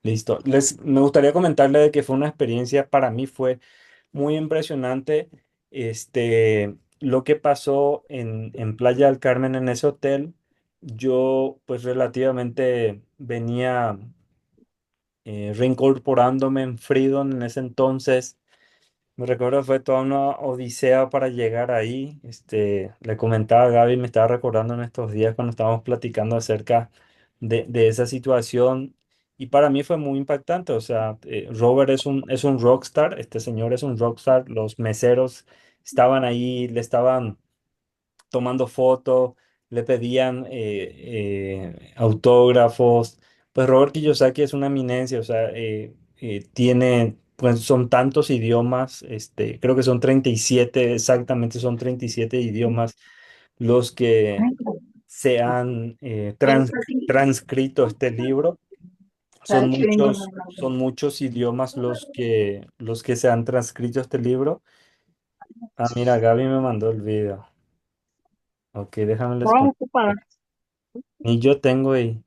Listo. Me gustaría comentarle de que fue una experiencia, para mí fue muy impresionante, lo que pasó en Playa del Carmen en ese hotel. Yo pues relativamente venía reincorporándome en Freedom en ese entonces. Me recuerdo fue toda una odisea para llegar ahí. Le comentaba a Gaby, me estaba recordando en estos días cuando estábamos platicando acerca de esa situación. Y para mí fue muy impactante. O sea, Robert es un rockstar. Este señor es un rockstar. Los meseros estaban ahí, le estaban tomando fotos, le pedían autógrafos. Pues Robert Kiyosaki es una eminencia, o sea, tiene, pues son tantos idiomas, creo que son 37 exactamente son 37 idiomas los que se han transcrito este libro. Son muchos idiomas los que se han transcrito este libro. Ah, mira, Gaby me mandó el video. Ok, déjame les Vamos contar. a ocupar. Y yo tengo ahí.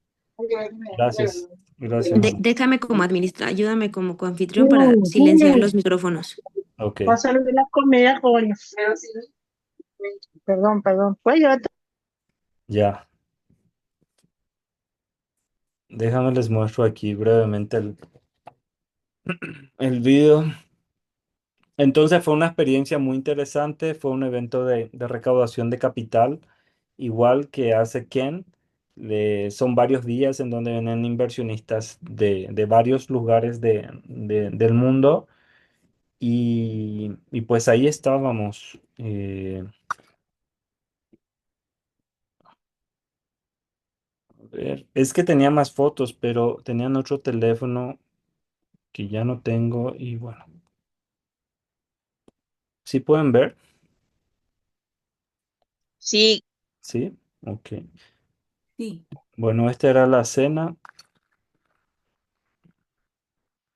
Gracias. Gracias, mamá. Déjame como administrar, ayúdame como coanfitrión para No, silenciar los micrófonos. Ok, pásale de la comida, coño. Perdón, perdón. Pues yo ya. Déjame les muestro aquí brevemente el video. Entonces fue una experiencia muy interesante. Fue un evento de recaudación de capital, igual que hace Ken. Son varios días en donde vienen inversionistas de varios lugares del mundo. Y pues ahí estábamos. A ver, es que tenía más fotos, pero tenían otro teléfono que ya no tengo y bueno, ¿sí pueden ver? Sí, Sí, ok. sí. Bueno, esta era la cena.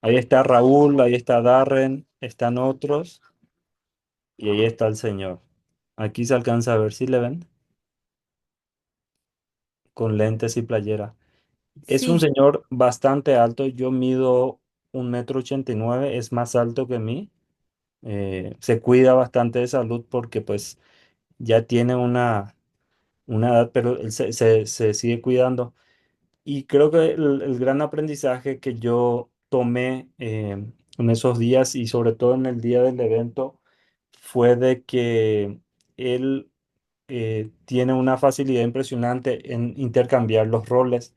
Ahí está Raúl, ahí está Darren, están otros y ahí está el señor. Aquí se alcanza a ver si le ven, con lentes y playera. Es un Sí. señor bastante alto, yo mido 1,89 m, es más alto que mí. Se cuida bastante de salud porque pues ya tiene una edad, pero él se sigue cuidando. Y creo que el gran aprendizaje que yo tomé en esos días y sobre todo en el día del evento fue de que él tiene una facilidad impresionante en intercambiar los roles.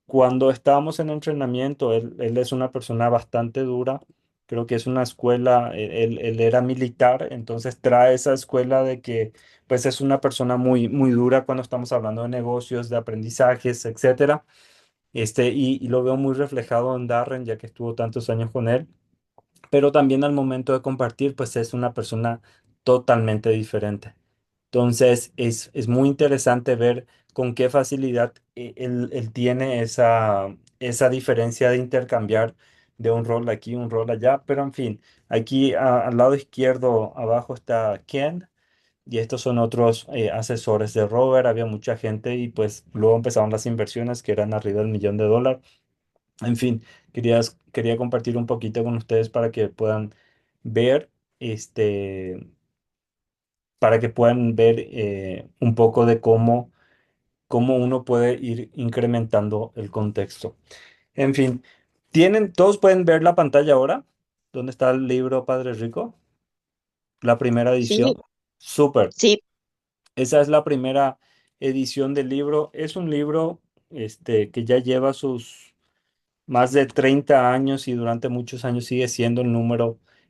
Cuando estábamos en entrenamiento, él es una persona bastante dura. Creo que es una escuela, él era militar, entonces trae esa escuela de que pues es una persona muy, muy dura cuando estamos hablando de negocios, de aprendizajes, etcétera. Y lo veo muy reflejado en Darren, ya que estuvo tantos años con él, pero también al momento de compartir, pues es una persona totalmente diferente. Entonces, es muy interesante ver con qué facilidad él tiene esa diferencia de intercambiar de un rol aquí, un rol allá, pero en fin, aquí al lado izquierdo abajo está Ken. Y estos son otros asesores de Robert. Había mucha gente y pues luego empezaron las inversiones que eran arriba del $1,000,000. En fin, quería compartir un poquito con ustedes para que puedan ver, este, para que puedan ver un poco de cómo uno puede ir incrementando el contexto. En fin, todos pueden ver la pantalla ahora, donde está el libro Padre Rico, la primera edición. Sí, Súper. sí. Esa es la primera edición del libro. Es un libro, que ya lleva sus más de 30 años y durante muchos años sigue siendo el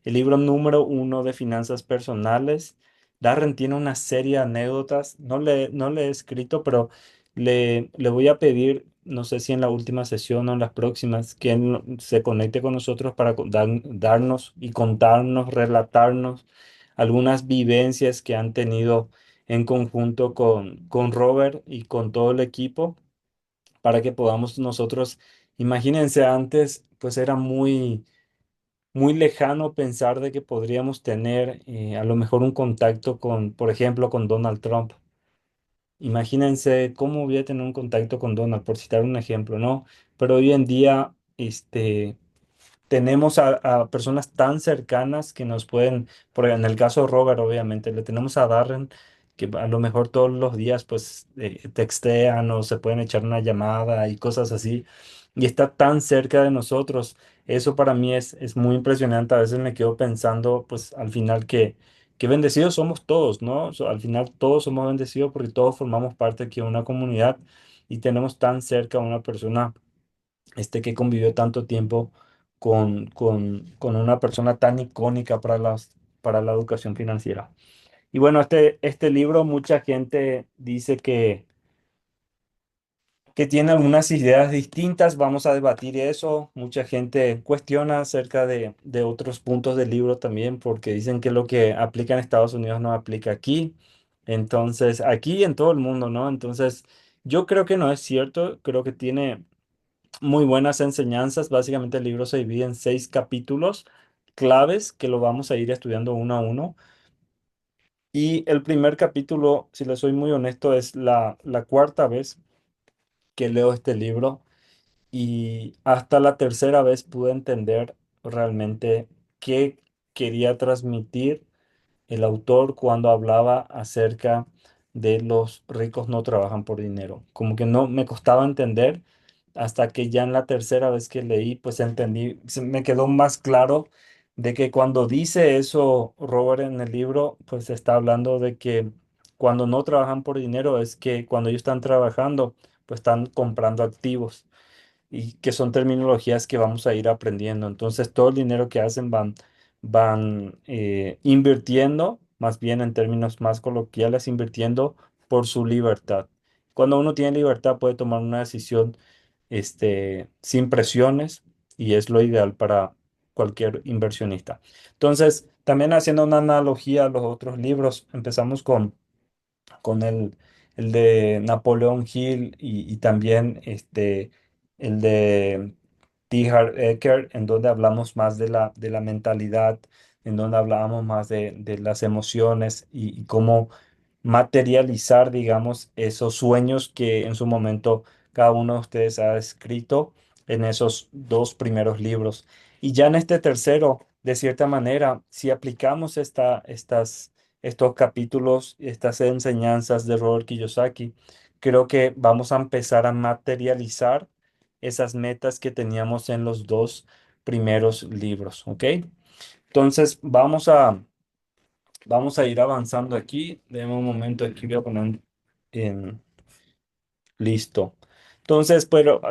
libro número uno de finanzas personales. Darren tiene una serie de anécdotas. No le he escrito, pero le voy a pedir, no sé si en la última sesión o en las próximas, que él se conecte con nosotros para darnos y contarnos, relatarnos algunas vivencias que han tenido en conjunto con Robert y con todo el equipo para que podamos nosotros, imagínense antes, pues era muy, muy lejano pensar de que podríamos tener a lo mejor un contacto con, por ejemplo, con Donald Trump. Imagínense cómo voy a tener un contacto con Donald, por citar un ejemplo, ¿no? Pero hoy en día tenemos a personas tan cercanas que nos pueden, por en el caso de Robert, obviamente, le tenemos a Darren, que a lo mejor todos los días pues textean o se pueden echar una llamada y cosas así, y está tan cerca de nosotros. Eso para mí es muy impresionante. A veces me quedo pensando, pues al final que bendecidos somos todos, ¿no? Al final todos somos bendecidos porque todos formamos parte aquí de una comunidad y tenemos tan cerca a una persona que convivió tanto tiempo con una persona tan icónica para la educación financiera. Y bueno, este libro, mucha gente dice que tiene algunas ideas distintas. Vamos a debatir eso. Mucha gente cuestiona acerca de otros puntos del libro también, porque dicen que lo que aplica en Estados Unidos no aplica aquí. Entonces, aquí y en todo el mundo, ¿no? Entonces, yo creo que no es cierto. Creo que tiene muy buenas enseñanzas. Básicamente el libro se divide en 6 capítulos claves que lo vamos a ir estudiando uno a uno. Y el primer capítulo, si le soy muy honesto, es la cuarta vez que leo este libro y hasta la tercera vez pude entender realmente qué quería transmitir el autor cuando hablaba acerca de los ricos no trabajan por dinero. Como que no me costaba entender hasta que ya en la tercera vez que leí, pues entendí, me quedó más claro de que cuando dice eso Robert en el libro, pues está hablando de que cuando no trabajan por dinero es que cuando ellos están trabajando, pues están comprando activos y que son terminologías que vamos a ir aprendiendo. Entonces, todo el dinero que hacen van invirtiendo, más bien en términos más coloquiales, invirtiendo por su libertad. Cuando uno tiene libertad puede tomar una decisión sin presiones y es lo ideal para cualquier inversionista. Entonces, también haciendo una analogía a los otros libros, empezamos con el de Napoleón Hill y también el de T. Harv Eker, en donde hablamos más de la mentalidad, en donde hablábamos más de las emociones y cómo materializar, digamos, esos sueños que en su momento cada uno de ustedes ha escrito en esos 2 primeros libros. Y ya en este tercero, de cierta manera, si aplicamos estos capítulos, estas enseñanzas de Robert Kiyosaki, creo que vamos a empezar a materializar esas metas que teníamos en los 2 primeros libros, ¿ok? Entonces, vamos a ir avanzando aquí. Deme un momento, aquí voy a poner en, listo. Entonces, pero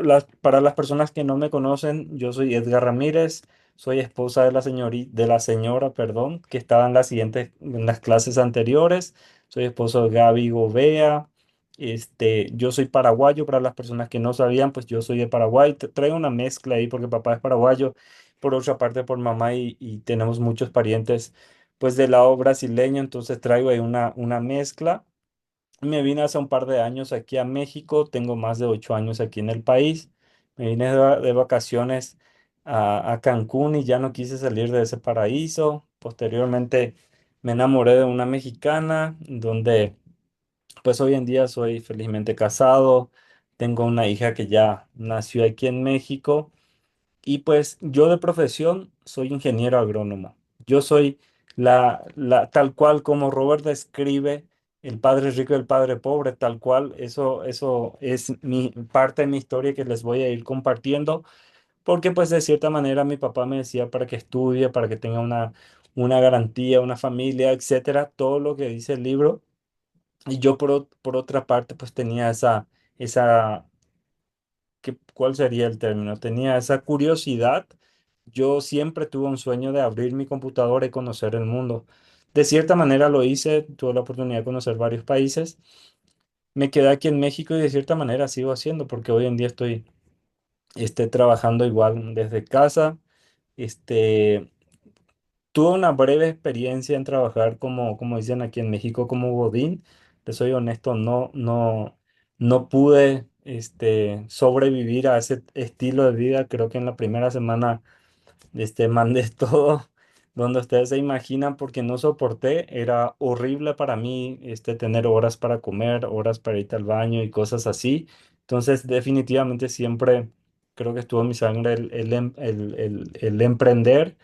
para las personas que no me conocen, yo soy Edgar Ramírez, soy esposa de de la señora, perdón, que estaba en las clases anteriores. Soy esposo de Gaby Gobea. Yo soy paraguayo, para las personas que no sabían, pues yo soy de Paraguay. Traigo una mezcla ahí porque papá es paraguayo, por otra parte por mamá y tenemos muchos parientes, pues del lado brasileño, entonces traigo ahí una mezcla. Me vine hace un par de años aquí a México, tengo más de 8 años aquí en el país. Me vine de vacaciones a Cancún y ya no quise salir de ese paraíso. Posteriormente me enamoré de una mexicana, donde pues hoy en día soy felizmente casado. Tengo una hija que ya nació aquí en México. Y pues yo de profesión soy ingeniero agrónomo. Yo soy tal cual como Robert describe el padre rico y el padre pobre, tal cual. Eso es parte de mi historia que les voy a ir compartiendo, porque pues de cierta manera mi papá me decía para que estudie, para que tenga una garantía, una familia, etcétera, todo lo que dice el libro. Y yo por otra parte pues tenía esa ¿cuál sería el término? Tenía esa curiosidad. Yo siempre tuve un sueño de abrir mi computadora y conocer el mundo. De cierta manera lo hice, tuve la oportunidad de conocer varios países. Me quedé aquí en México y de cierta manera sigo haciendo porque hoy en día estoy trabajando igual desde casa. Este, Tuve una breve experiencia en trabajar como dicen aquí en México, como Godín. Te soy honesto, no pude sobrevivir a ese estilo de vida. Creo que en la primera semana mandé todo donde ustedes se imaginan porque no soporté. Era horrible para mí tener horas para comer, horas para ir al baño y cosas así. Entonces, definitivamente siempre creo que estuvo en mi sangre el emprender,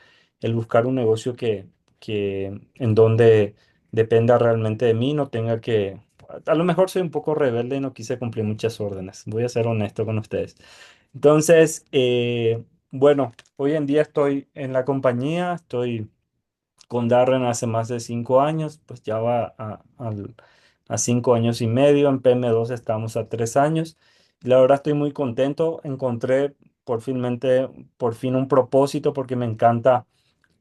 el buscar un negocio que en donde dependa realmente de mí, no tenga que... A lo mejor soy un poco rebelde y no quise cumplir muchas órdenes, voy a ser honesto con ustedes. Entonces, bueno, hoy en día estoy en la compañía, estoy con Darren hace más de 5 años, pues ya va a 5 años y medio. En PM2 estamos a 3 años. Y la verdad estoy muy contento. Encontré por fin un propósito porque me encanta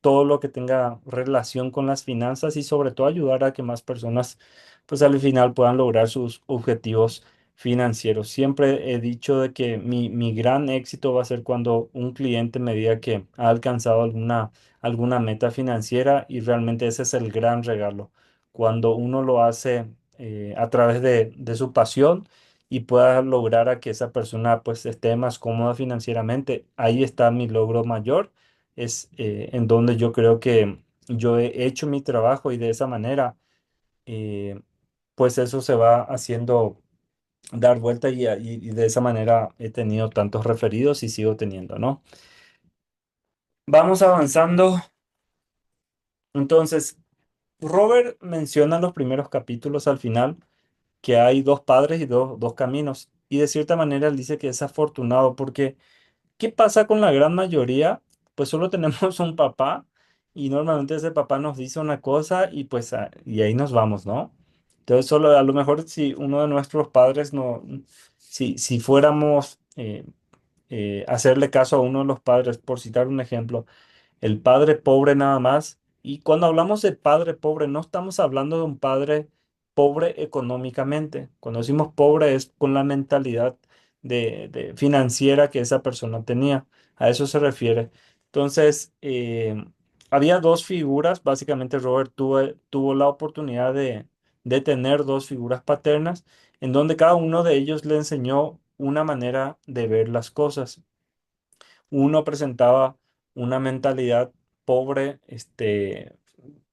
todo lo que tenga relación con las finanzas y sobre todo ayudar a que más personas pues al final puedan lograr sus objetivos financieros. Siempre he dicho de que mi gran éxito va a ser cuando un cliente me diga que ha alcanzado alguna meta financiera y realmente ese es el gran regalo. Cuando uno lo hace a través de su pasión y pueda lograr a que esa persona pues esté más cómoda financieramente, ahí está mi logro mayor, es en donde yo creo que yo he hecho mi trabajo y de esa manera, eh, pues eso se va haciendo dar vuelta y de esa manera he tenido tantos referidos y sigo teniendo, ¿no? Vamos avanzando. Entonces, Robert menciona en los primeros capítulos al final que hay dos padres y dos caminos. Y de cierta manera él dice que es afortunado porque ¿qué pasa con la gran mayoría? Pues solo tenemos un papá y normalmente ese papá nos dice una cosa y pues y ahí nos vamos, ¿no? Entonces solo a lo mejor si uno de nuestros padres no, si fuéramos hacerle caso a uno de los padres, por citar un ejemplo, el padre pobre nada más. Y cuando hablamos de padre pobre, no estamos hablando de un padre pobre económicamente. Cuando decimos pobre es con la mentalidad financiera que esa persona tenía. A eso se refiere. Entonces, había dos figuras. Básicamente, Robert tuvo la oportunidad de tener dos figuras paternas en donde cada uno de ellos le enseñó una manera de ver las cosas. Uno presentaba una mentalidad pobre,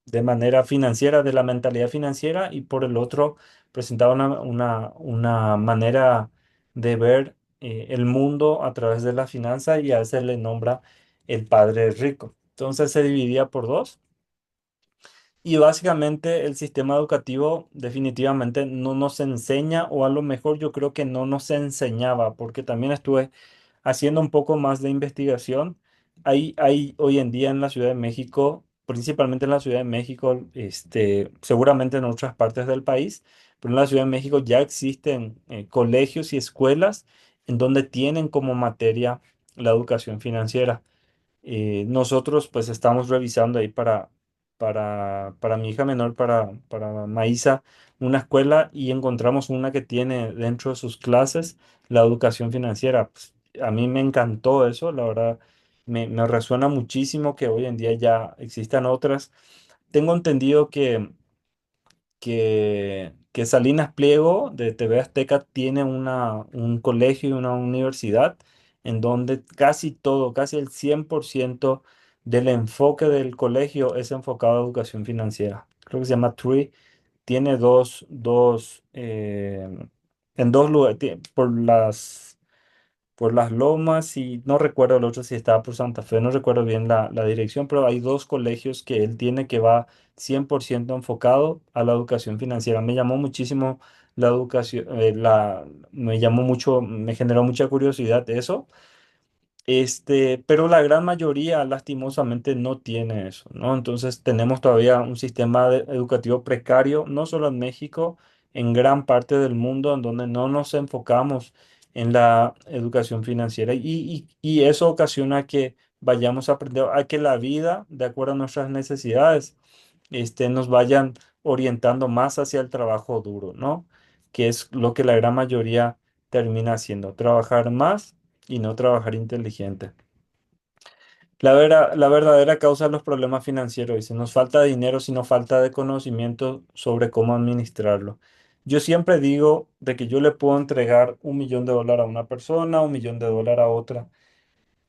de manera financiera, de la mentalidad financiera, y por el otro presentaba una manera de ver el mundo a través de la finanza y a ese le nombra el padre rico. Entonces se dividía por dos. Y básicamente el sistema educativo definitivamente no nos enseña, o a lo mejor yo creo que no nos enseñaba, porque también estuve haciendo un poco más de investigación. Hay hoy en día en la Ciudad de México, principalmente en la Ciudad de México, seguramente en otras partes del país, pero en la Ciudad de México ya existen colegios y escuelas en donde tienen como materia la educación financiera. Nosotros pues estamos revisando ahí para mi hija menor, para Maísa, una escuela y encontramos una que tiene dentro de sus clases la educación financiera. Pues, a mí me encantó eso, la verdad, me resuena muchísimo que hoy en día ya existan otras. Tengo entendido que Salinas Pliego de TV Azteca tiene un colegio y una universidad en donde casi todo, casi el 100% del enfoque del colegio es enfocado a educación financiera. Creo que se llama TREE. Tiene en dos lugares, por las Lomas y no recuerdo el otro si estaba por Santa Fe, no recuerdo bien la dirección, pero hay dos colegios que él tiene que va 100% enfocado a la educación financiera. Me llamó muchísimo la educación, me llamó mucho, me generó mucha curiosidad eso. Pero la gran mayoría lastimosamente no tiene eso, ¿no? Entonces tenemos todavía un sistema educativo precario, no solo en México, en gran parte del mundo, en donde no nos enfocamos en la educación financiera y eso ocasiona que vayamos a aprender a que la vida, de acuerdo a nuestras necesidades, nos vayan orientando más hacia el trabajo duro, ¿no? Que es lo que la gran mayoría termina haciendo, trabajar más y no trabajar inteligente. La verdadera causa de los problemas financieros, dice, nos falta dinero, sino falta de conocimiento sobre cómo administrarlo. Yo siempre digo de que yo le puedo entregar $1 millón a una persona, $1 millón a otra.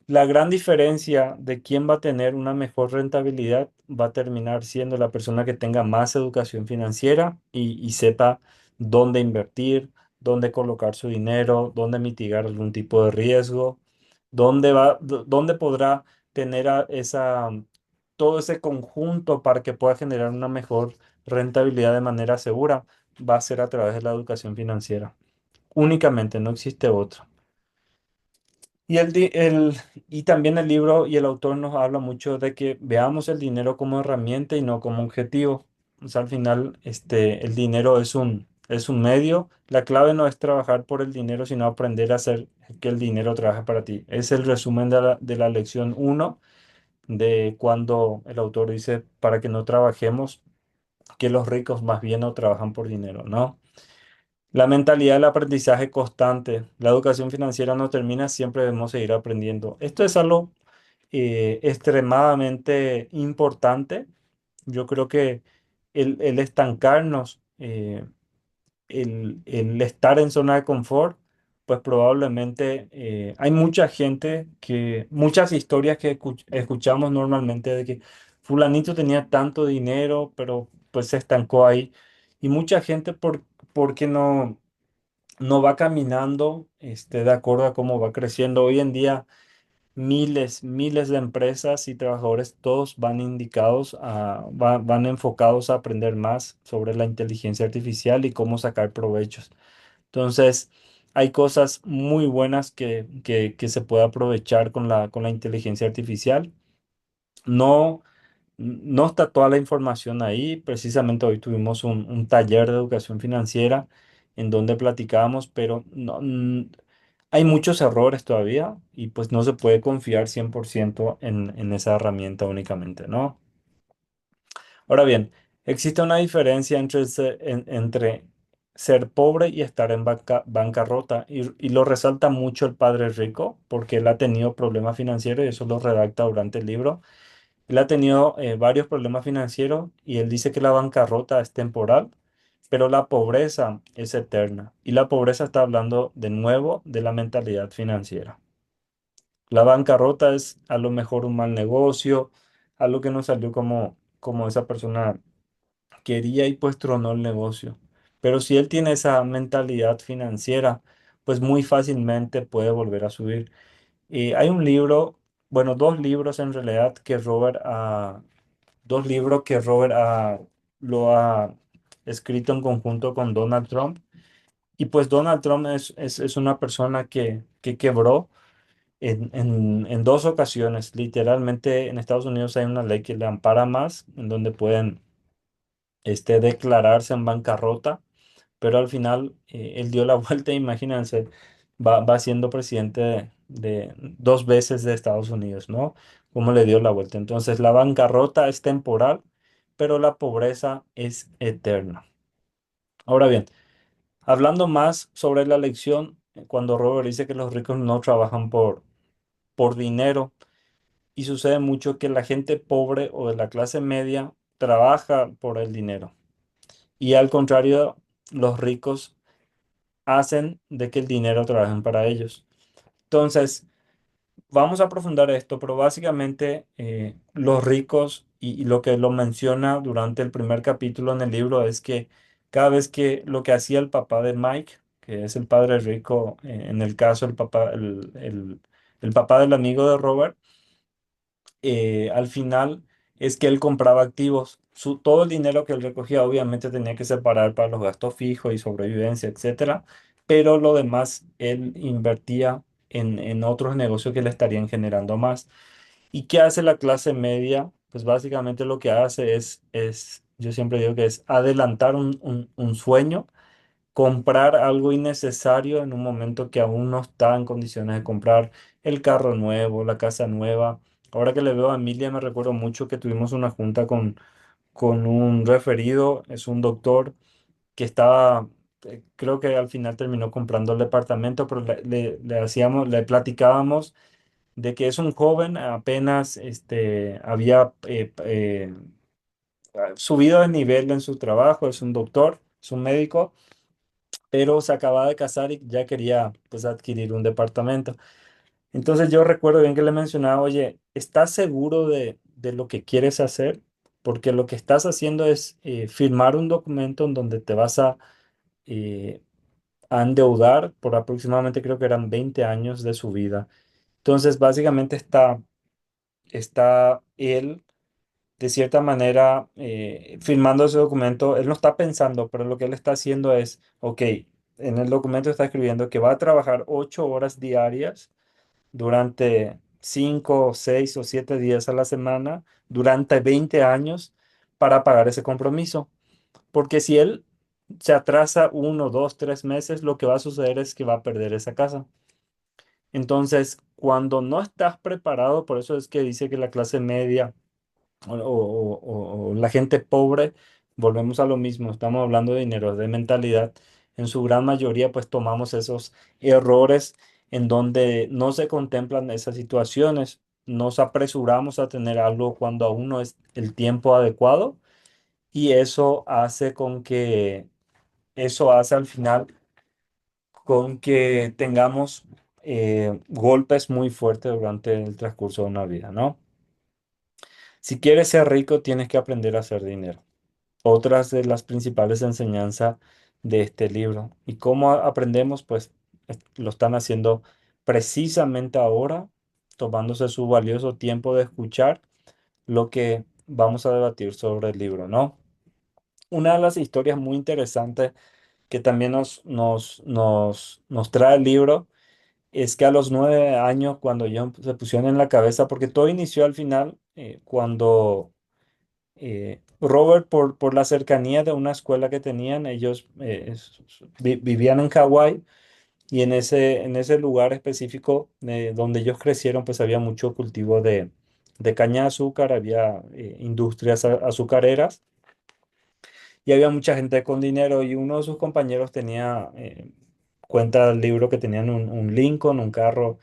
La gran diferencia de quién va a tener una mejor rentabilidad va a terminar siendo la persona que tenga más educación financiera y sepa dónde invertir, dónde colocar su dinero, dónde mitigar algún tipo de riesgo. dónde podrá tener todo ese conjunto para que pueda generar una mejor rentabilidad de manera segura? Va a ser a través de la educación financiera. Únicamente, no existe otra. Y también el libro y el autor nos habla mucho de que veamos el dinero como herramienta y no como objetivo. O sea, al final, el dinero es un medio. La clave no es trabajar por el dinero, sino aprender a hacer que el dinero trabaje para ti. Es el resumen de la lección uno de cuando el autor dice para que no trabajemos, que los ricos más bien no trabajan por dinero, ¿no? La mentalidad del aprendizaje constante. La educación financiera no termina, siempre debemos seguir aprendiendo. Esto es algo extremadamente importante. Yo creo que el estancarnos, el estar en zona de confort, pues probablemente hay mucha gente muchas historias que escuchamos normalmente de que fulanito tenía tanto dinero, pero pues se estancó ahí. Y mucha gente porque no va caminando de acuerdo a cómo va creciendo. Hoy en día, miles de empresas y trabajadores, todos van enfocados a aprender más sobre la inteligencia artificial y cómo sacar provechos. Entonces, hay cosas muy buenas que se puede aprovechar con la inteligencia artificial. No, no está toda la información ahí. Precisamente hoy tuvimos un taller de educación financiera en donde platicábamos, pero hay muchos errores todavía y pues no se puede confiar 100% en esa herramienta únicamente, ¿no? Ahora bien, existe una diferencia entre ser pobre y estar en bancarrota y lo resalta mucho el padre rico porque él ha tenido problemas financieros y eso lo redacta durante el libro. Él ha tenido varios problemas financieros y él dice que la bancarrota es temporal, pero la pobreza es eterna. Y la pobreza está hablando de nuevo de la mentalidad financiera. La bancarrota es a lo mejor un mal negocio, algo que no salió como esa persona quería y pues tronó el negocio. Pero si él tiene esa mentalidad financiera, pues muy fácilmente puede volver a subir. Hay un libro, bueno, dos libros en realidad dos libros que lo ha escrito en conjunto con Donald Trump. Y pues Donald Trump es una persona que quebró en dos ocasiones. Literalmente en Estados Unidos hay una ley que le ampara más, en donde pueden declararse en bancarrota, pero al final él dio la vuelta, imagínense, va siendo presidente de dos veces de Estados Unidos, ¿no? ¿Cómo le dio la vuelta? Entonces, la bancarrota es temporal, pero la pobreza es eterna. Ahora bien, hablando más sobre la lección, cuando Robert dice que los ricos no trabajan por dinero, y sucede mucho que la gente pobre o de la clase media trabaja por el dinero. Y al contrario, los ricos hacen de que el dinero trabajen para ellos. Entonces, vamos a profundar esto, pero básicamente los ricos, y lo que lo menciona durante el primer capítulo en el libro, es que cada vez que lo que hacía el papá de Mike, que es el padre rico, en el caso el papá del amigo de Robert, al final es que él compraba activos. Todo el dinero que él recogía obviamente tenía que separar para los gastos fijos y sobrevivencia, etcétera, pero lo demás él invertía en otros negocios que le estarían generando más. ¿Y qué hace la clase media? Pues básicamente lo que hace yo siempre digo que es adelantar un sueño, comprar algo innecesario en un momento que aún no está en condiciones de comprar el carro nuevo, la casa nueva. Ahora que le veo a Emilia, me recuerdo mucho que tuvimos una junta con un referido, es un doctor que estaba, creo que al final terminó comprando el departamento, pero le platicábamos de que es un joven, apenas había subido de nivel en su trabajo, es un doctor, es un médico, pero se acababa de casar y ya quería pues adquirir un departamento. Entonces yo recuerdo bien que le mencionaba, oye, ¿estás seguro de lo que quieres hacer? Porque lo que estás haciendo es firmar un documento en donde te vas eh, a endeudar por aproximadamente, creo que eran 20 años de su vida. Entonces, básicamente está él, de cierta manera, firmando ese documento. Él no está pensando, pero lo que él está haciendo es, ok, en el documento está escribiendo que va a trabajar 8 horas diarias durante 5, 6 o 7 días a la semana durante 20 años para pagar ese compromiso. Porque si él se atrasa 1, 2, 3 meses, lo que va a suceder es que va a perder esa casa. Entonces, cuando no estás preparado, por eso es que dice que la clase media o la gente pobre, volvemos a lo mismo, estamos hablando de dinero, de mentalidad. En su gran mayoría, pues tomamos esos errores en donde no se contemplan esas situaciones, nos apresuramos a tener algo cuando aún no es el tiempo adecuado, y eso hace al final con que tengamos golpes muy fuertes durante el transcurso de una vida, ¿no? Si quieres ser rico, tienes que aprender a hacer dinero. Otras de las principales enseñanzas de este libro. ¿Y cómo aprendemos? Pues lo están haciendo precisamente ahora, tomándose su valioso tiempo de escuchar lo que vamos a debatir sobre el libro, ¿no? Una de las historias muy interesantes que también nos trae el libro es que a los 9 años, cuando ellos se pusieron en la cabeza, porque todo inició al final, cuando Robert, por la cercanía de una escuela que tenían, ellos vivían en Hawái, y en ese lugar específico donde ellos crecieron, pues había mucho cultivo de caña de azúcar, había industrias azucareras, y había mucha gente con dinero, y uno de sus compañeros tenía, cuenta del libro, que tenían un Lincoln, un carro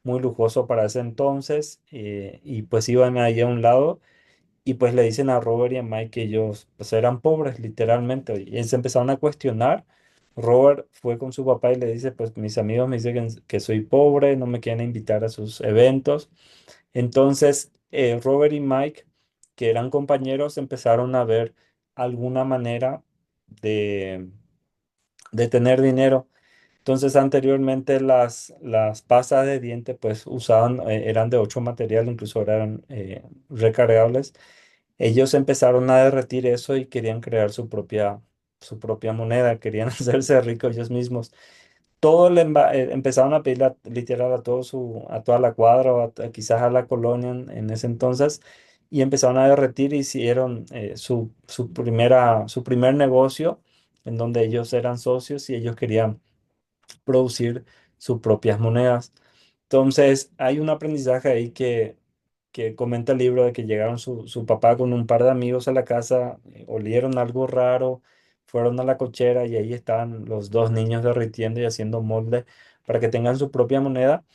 muy lujoso para ese entonces, y pues iban ahí a un lado. Y pues le dicen a Robert y a Mike que ellos pues eran pobres, literalmente. Y se empezaron a cuestionar. Robert fue con su papá y le dice, pues mis amigos me dicen que soy pobre, no me quieren invitar a sus eventos. Entonces, Robert y Mike, que eran compañeros, empezaron a ver alguna manera de, de tener dinero. Entonces, anteriormente las pastas de diente pues eran de 8 material, incluso eran recargables. Ellos empezaron a derretir eso y querían crear su propia moneda, querían hacerse ricos ellos mismos. Empezaron a pedir literal a toda la cuadra, o quizás a la colonia en ese entonces, y empezaron a derretir, y hicieron su primer negocio, en donde ellos eran socios y ellos querían producir sus propias monedas. Entonces, hay un aprendizaje ahí que comenta el libro, de que llegaron su papá con un par de amigos a la casa, olieron algo raro, fueron a la cochera, y ahí estaban los dos niños derritiendo y haciendo molde para que tengan su propia moneda,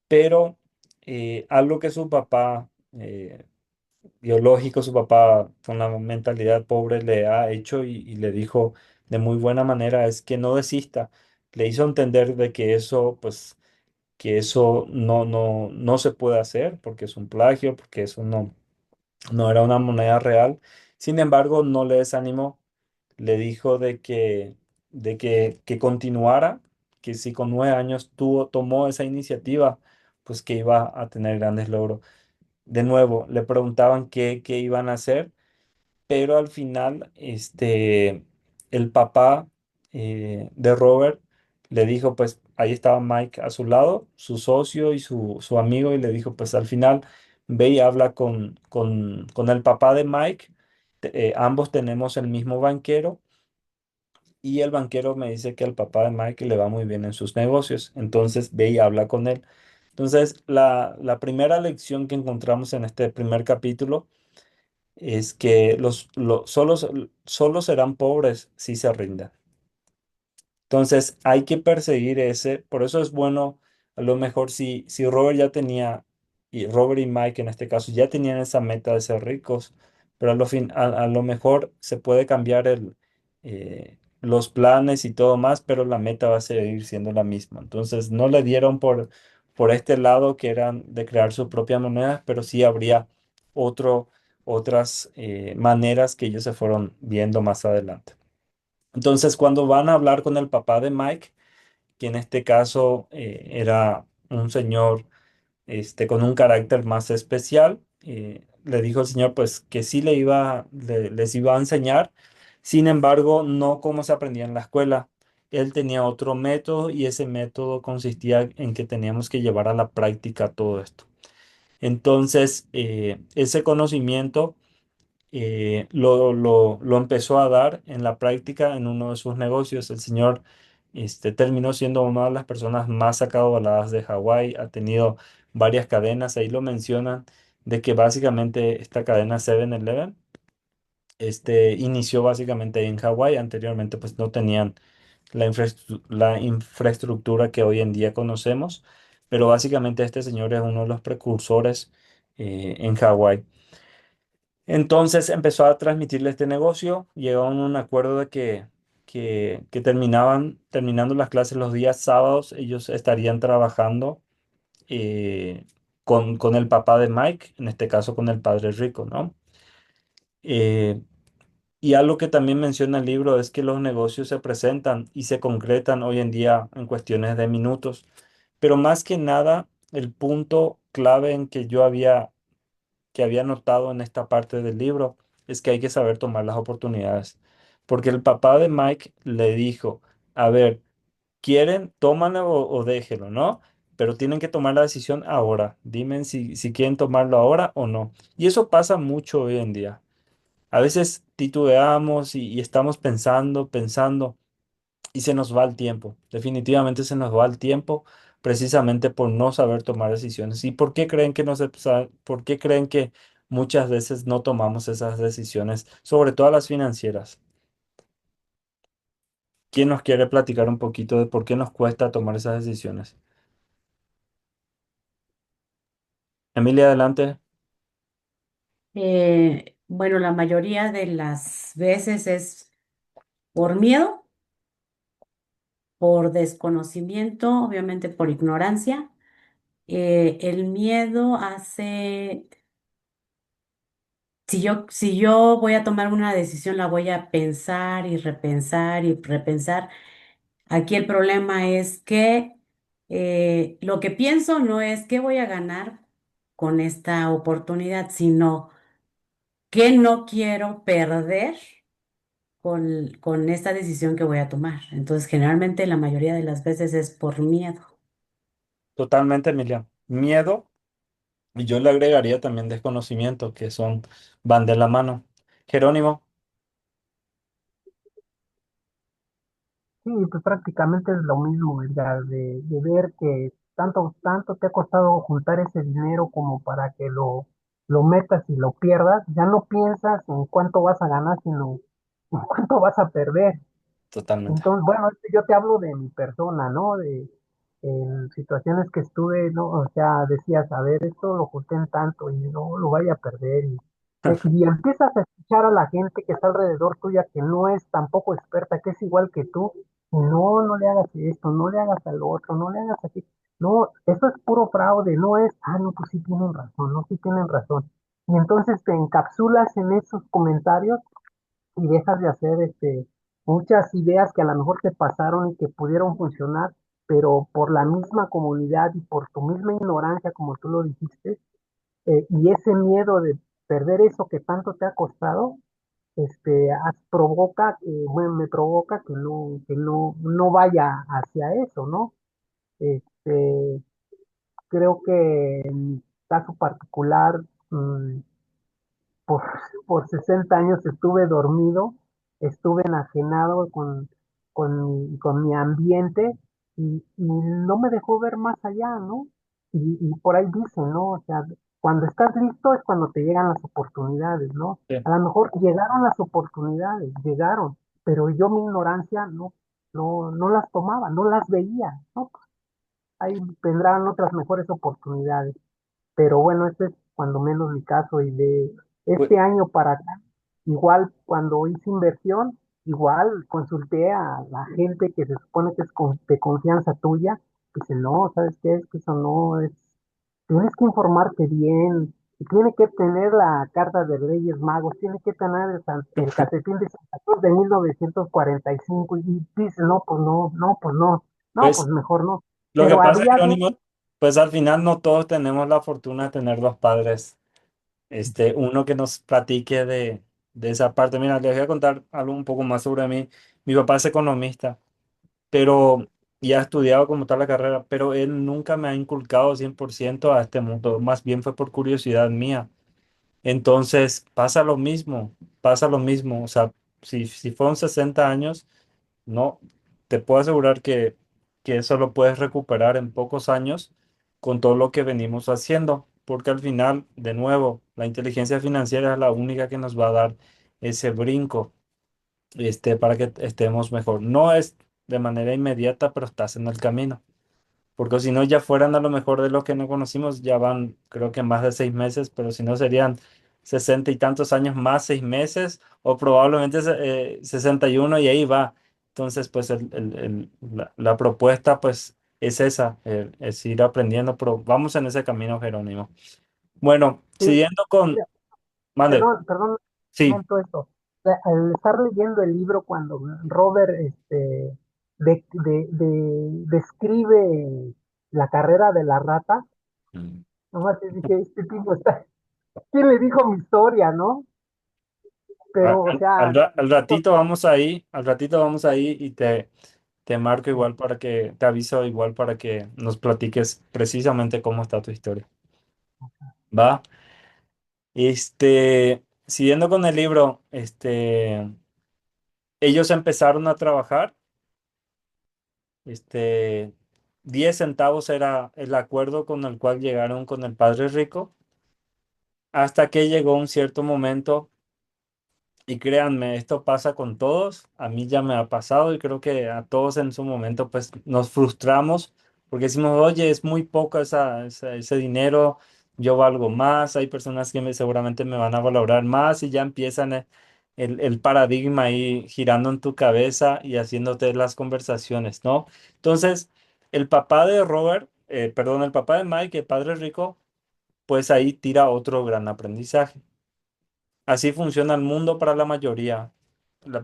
pero algo que su papá, biológico, su papá con la mentalidad pobre, le ha hecho, y le dijo de muy buena manera, es que no desista. Le hizo entender de que eso no se puede hacer, porque es un plagio, porque eso no era una moneda real. Sin embargo, no le desanimó. Le dijo de que continuara, que si con 9 años tomó esa iniciativa, pues que iba a tener grandes logros. De nuevo, le preguntaban qué iban a hacer, pero al final, el papá de Robert le dijo, pues ahí estaba Mike a su lado, su socio y su amigo, y le dijo, pues al final ve y habla con el papá de Mike. Ambos tenemos el mismo banquero, y el banquero me dice que al papá de Mike le va muy bien en sus negocios, entonces ve y habla con él. Entonces, la primera lección que encontramos en este primer capítulo es que solo serán pobres si se rinden. Entonces hay que perseguir por eso es bueno, a lo mejor si Robert ya tenía, y Robert y Mike en este caso ya tenían esa meta de ser ricos, pero a lo mejor se puede cambiar los planes y todo más, pero la meta va a seguir siendo la misma. Entonces no le dieron por este lado, que eran de crear su propia moneda, pero sí habría otro, otras maneras que ellos se fueron viendo más adelante. Entonces, cuando van a hablar con el papá de Mike, que en este caso era un señor con un carácter más especial. Le dijo el Señor pues que sí les iba a enseñar, sin embargo, no como se aprendía en la escuela. Él tenía otro método y ese método consistía en que teníamos que llevar a la práctica todo esto. Entonces, ese conocimiento lo empezó a dar en la práctica en uno de sus negocios. El señor terminó siendo una de las personas más acaudaladas de Hawái. Ha tenido varias cadenas, ahí lo mencionan, de que básicamente esta cadena 7-Eleven inició básicamente en Hawái. Anteriormente pues no tenían la infraestructura que hoy en día conocemos, pero básicamente este señor es uno de los precursores en Hawái. Entonces empezó a transmitirle este negocio, llegaron a un acuerdo de que terminando las clases los días sábados, ellos estarían trabajando con el papá de Mike, en este caso con el padre rico, ¿no? Eh, y algo que también menciona el libro es que los negocios se presentan y se concretan hoy en día en cuestiones de minutos, pero más que nada, el punto clave en que había notado en esta parte del libro es que hay que saber tomar las oportunidades. Porque el papá de Mike le dijo, a ver, quieren, tómanlo o déjenlo, ¿no? Pero tienen que tomar la decisión ahora. Dime si quieren tomarlo ahora o no. Y eso pasa mucho hoy en día. A veces titubeamos y estamos pensando y se nos va el tiempo. Definitivamente se nos va el tiempo precisamente por no saber tomar decisiones. ¿Y por qué creen que por qué creen que muchas veces no tomamos esas decisiones, sobre todo las financieras? ¿Quién nos quiere platicar un poquito de por qué nos cuesta tomar esas decisiones? Emilia, adelante. Bueno, la mayoría de las veces es por miedo, por desconocimiento, obviamente por ignorancia. El miedo hace, si yo voy a tomar una decisión, la voy a pensar y repensar y repensar. Aquí el problema es que lo que pienso no es qué voy a ganar con esta oportunidad, sino qué no quiero perder con esta decisión que voy a tomar. Entonces, generalmente la mayoría de las veces es por miedo. Totalmente, Emilia. Miedo, y yo le agregaría también desconocimiento, van de la mano. Jerónimo, Sí, pues prácticamente es lo mismo, Edgar, de ver que tanto te ha costado juntar ese dinero como para que lo metas y lo pierdas. Ya no piensas en cuánto vas a ganar, sino en cuánto vas a perder. totalmente. Entonces, bueno, yo te hablo de mi persona, ¿no? De en situaciones que estuve, ¿no? O sea, decías, a ver, esto lo junté en tanto y no lo vaya a perder. Y empiezas a escuchar a la gente que está alrededor tuya, que no es tampoco experta, que es igual que tú, y no, no le hagas esto, no le hagas al otro, no le hagas así. No, eso es puro fraude, no es, no, pues sí tienen razón, no, sí tienen razón. Y entonces te encapsulas en esos comentarios y dejas de hacer muchas ideas que a lo mejor te pasaron y que pudieron funcionar, pero por la misma comunidad y por tu misma ignorancia, como tú lo dijiste, y ese miedo de perder eso que tanto te ha costado, bueno, me provoca que no vaya hacia eso, ¿no? Este, creo que en mi caso particular, por, por 60 años estuve dormido, estuve enajenado con mi ambiente y no me dejó ver más allá, ¿no? Y por ahí dice, ¿no? O sea, cuando estás listo es cuando te llegan las oportunidades, ¿no? Sí. A lo mejor llegaron las oportunidades, llegaron, pero yo mi ignorancia no las tomaba, no las veía, ¿no? Pues ahí vendrán otras mejores oportunidades. Pero bueno, este es cuando menos mi caso y de Bu- este año para acá, igual cuando hice inversión, igual consulté a la gente que se supone que es de confianza tuya, que dice, no, ¿sabes qué? Es que eso no es, tienes que informarte bien, y tiene que tener la carta de Reyes Magos, tiene que tener el catetín de Santa Cruz de 1945 y dice, no, pues no, no, pues no, no, pues Pues mejor no. lo que Pero pasa, había Jerónimo, Pues al final no todos tenemos la fortuna de tener dos padres. Uno que nos platique de esa parte. Mira, les voy a contar algo un poco más sobre mí. Mi papá es economista, pero y ha estudiado como tal la carrera, pero él nunca me ha inculcado 100% a este mundo. Más bien fue por curiosidad mía. Entonces pasa lo mismo. O sea, si fueron 60 años, no, te puedo asegurar que eso lo puedes recuperar en pocos años con todo lo que venimos haciendo, porque al final, de nuevo, la inteligencia financiera es la única que nos va a dar ese brinco, para que estemos mejor. No es de manera inmediata, pero estás en el camino. Porque si no, ya fueran a lo mejor de los que no conocimos, ya van, creo que más de 6 meses, pero si no serían 60 y tantos años más 6 meses, o probablemente 61 y ahí va. Entonces, pues la propuesta, pues, es esa, es ir aprendiendo, pero vamos en ese camino, Jerónimo. Bueno, Sí, siguiendo con, mira, mande, perdón, un sí. momento esto. O sea, al estar leyendo el libro cuando Robert describe la carrera de la rata, Mm. nomás dije, este tipo está, ¿quién le dijo mi historia, no? Pero, o sea, Al ratito vamos ahí, al ratito vamos ahí y te marco sí, igual para que, te aviso igual para que nos platiques precisamente cómo está tu historia. ¿Va? Siguiendo con el libro, ellos empezaron a trabajar, este, 10 centavos era el acuerdo con el cual llegaron con el padre rico, hasta que llegó un cierto momento. Y créanme, esto pasa con todos, a mí ya me ha pasado y creo que a todos en su momento pues nos frustramos porque decimos, oye, es muy poco ese dinero, yo valgo más, hay personas que seguramente me van a valorar más y ya empiezan el paradigma ahí girando en tu cabeza y haciéndote las conversaciones, ¿no? Entonces, el papá de Robert, perdón, el papá de Mike, el padre rico, pues ahí tira otro gran aprendizaje. Así funciona el mundo para la mayoría.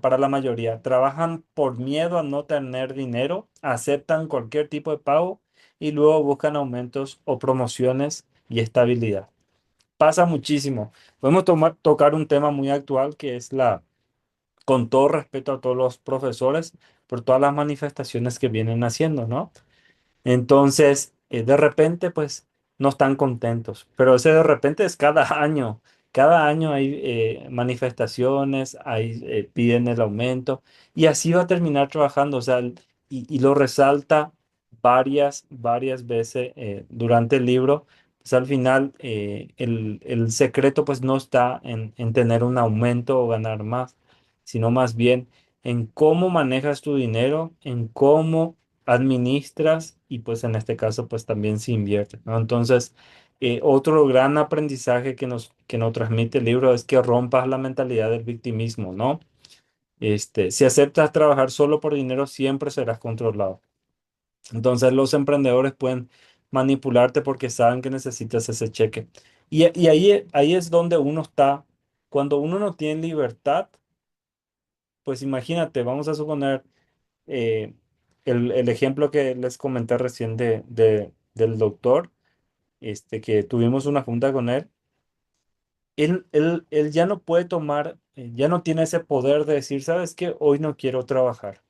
Para la mayoría. Trabajan por miedo a no tener dinero, aceptan cualquier tipo de pago y luego buscan aumentos o promociones y estabilidad. Pasa muchísimo. Podemos tocar un tema muy actual que es con todo respeto a todos los profesores, por todas las manifestaciones que vienen haciendo, ¿no? Entonces, de repente, pues, no están contentos. Pero ese de repente es cada año. Cada año hay manifestaciones, piden el aumento y así va a terminar trabajando. O sea, y lo resalta varias veces durante el libro. Pues al final, el secreto pues no está en tener un aumento o ganar más, sino más bien en cómo manejas tu dinero, en cómo administras y pues en este caso pues también se invierte, ¿no? Entonces, otro gran aprendizaje que nos transmite el libro es que rompas la mentalidad del victimismo, ¿no? Si aceptas trabajar solo por dinero, siempre serás controlado. Entonces, los emprendedores pueden manipularte porque saben que necesitas ese cheque. Y ahí es donde uno está. Cuando uno no tiene libertad, pues imagínate, vamos a suponer eh, el ejemplo que les comenté recién del doctor, que tuvimos una junta con él, él ya no puede tomar, ya no tiene ese poder de decir, ¿sabes qué? Hoy no quiero trabajar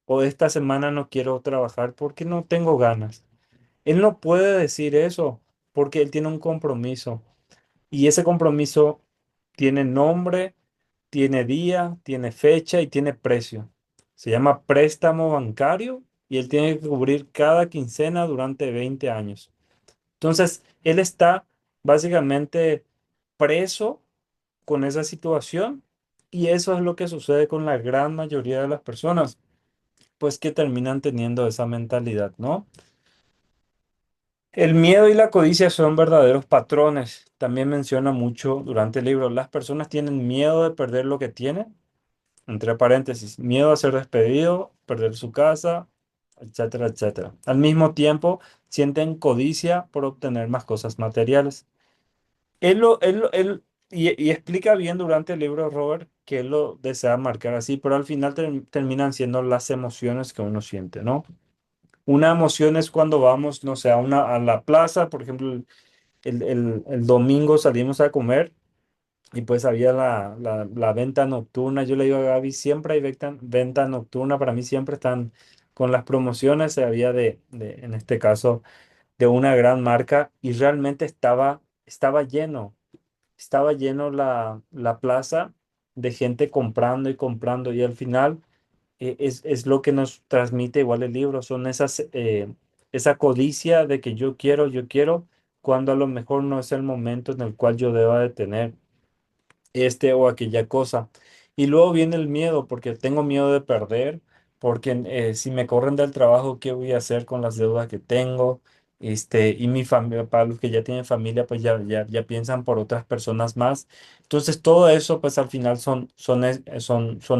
o esta semana no quiero trabajar porque no tengo ganas. Él no puede decir eso porque él tiene un compromiso y ese compromiso tiene nombre, tiene día, tiene fecha y tiene precio. Se llama préstamo bancario y él tiene que cubrir cada quincena durante 20 años. Entonces, él está básicamente preso con esa situación y eso es lo que sucede con la gran mayoría de las personas, pues que terminan teniendo esa mentalidad, ¿no? El miedo y la codicia son verdaderos patrones. También menciona mucho durante el libro, las personas tienen miedo de perder lo que tienen, entre paréntesis, miedo a ser despedido, perder su casa, etcétera, etcétera. Al mismo tiempo, sienten codicia por obtener más cosas materiales. Y explica bien durante el libro, Robert, que él lo desea marcar así, pero al final terminan siendo las emociones que uno siente, ¿no? Una emoción es cuando vamos, no sé, a la plaza, por ejemplo, el domingo salimos a comer y pues había la venta nocturna. Yo le digo a Gaby, siempre hay venta nocturna, para mí siempre están con las promociones, había en este caso, de una gran marca y realmente estaba lleno la plaza de gente comprando y comprando y al final es lo que nos transmite igual el libro, son esa codicia de que yo quiero, cuando a lo mejor no es el momento en el cual yo deba de tener este o aquella cosa. Y luego viene el miedo, porque tengo miedo de perder, porque si me corren del trabajo, ¿qué voy a hacer con las deudas que tengo? Y mi familia, para los que ya tienen familia, pues ya piensan por otras personas más. Entonces, todo eso, pues al final son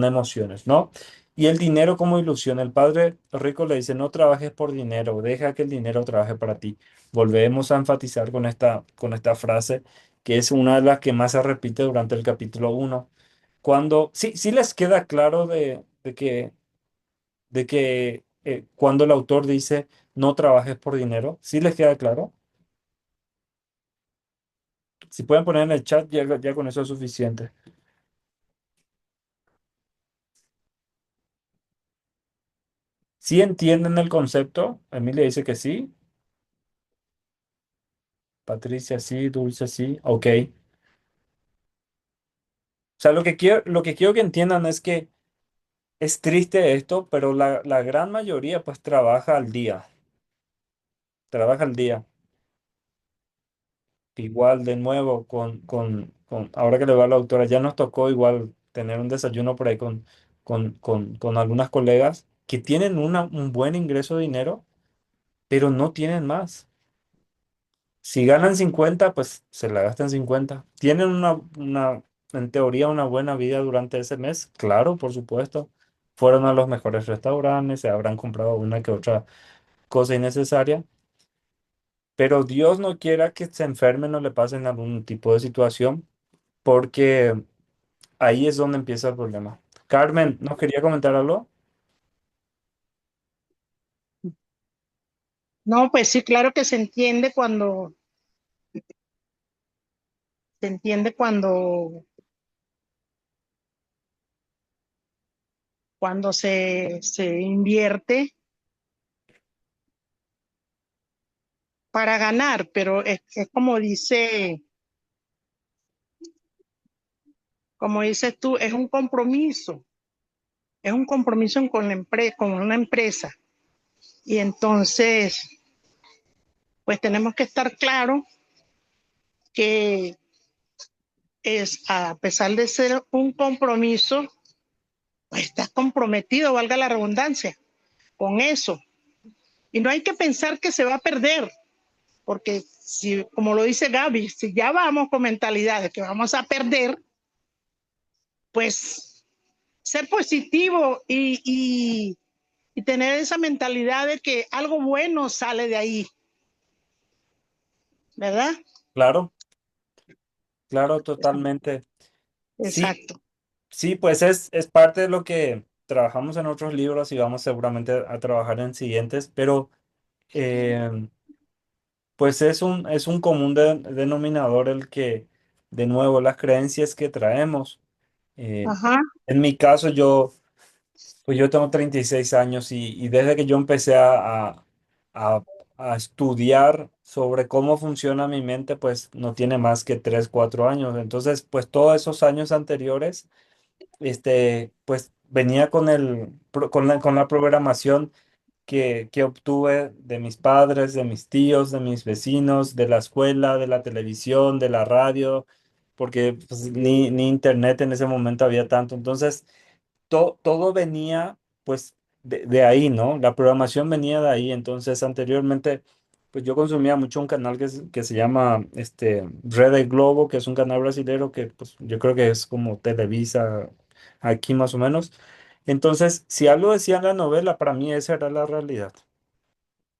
emociones, ¿no? Y el dinero como ilusión. El padre rico le dice, no trabajes por dinero, deja que el dinero trabaje para ti. Volvemos a enfatizar con esta frase que es una de las que más se repite durante el capítulo uno. Cuando, sí, sí les queda claro de que cuando el autor dice no trabajes por dinero, sí les queda claro. Si pueden poner en el chat, ya con eso es suficiente. ¿Sí entienden el concepto? Emilia dice que sí. Patricia sí, Dulce sí. Ok. O sea, lo que quiero que entiendan es que es triste esto, pero la gran mayoría pues trabaja al día. Trabaja al día. Igual de nuevo ahora que le va a la autora, ya nos tocó igual tener un desayuno por ahí con algunas colegas que tienen un buen ingreso de dinero, pero no tienen más. Si ganan 50 pues se la gastan 50. ¿Tienen en teoría, una buena vida durante ese mes? Claro, por supuesto. Fueron a los mejores restaurantes, se habrán comprado una que otra cosa innecesaria, pero Dios no quiera que se enfermen o le pasen algún tipo de situación, porque ahí es donde empieza el problema. Carmen, ¿nos quería comentar algo? No, pues sí, claro que se entiende cuando se invierte para ganar, pero es como dices tú, es un compromiso con una empresa. Y entonces, pues tenemos que estar claros que a pesar de ser un compromiso, pues estás comprometido, valga la redundancia, con eso. Y no hay que pensar que se va a perder, porque si, como lo dice Gaby, si ya vamos con mentalidad de que vamos a perder, pues ser positivo y tener esa mentalidad de que algo bueno sale de ahí, ¿verdad? Claro, claro, totalmente. Sí, Exacto. sí, pues es parte de lo que trabajamos en otros libros y vamos seguramente a trabajar en siguientes, pero eh, pues es un común denominador el que, de nuevo, las creencias que traemos. Eh, Ajá, en mi caso, pues yo tengo 36 años y desde que yo empecé a- a estudiar sobre cómo funciona mi mente, pues no tiene más que 3 4 años. Entonces, pues todos esos años anteriores, pues venía con la programación que obtuve de mis padres, de mis tíos, de mis vecinos, de la escuela, de la televisión, de la radio, porque pues, ni internet en ese momento había tanto. Entonces, todo venía pues de ahí, ¿no? La programación venía de ahí. Entonces, anteriormente, pues yo consumía mucho un canal que se llama Rede Globo, que es un canal brasilero que pues yo creo que es como Televisa aquí más o menos. Entonces, si algo decía en la novela, para mí esa era la realidad.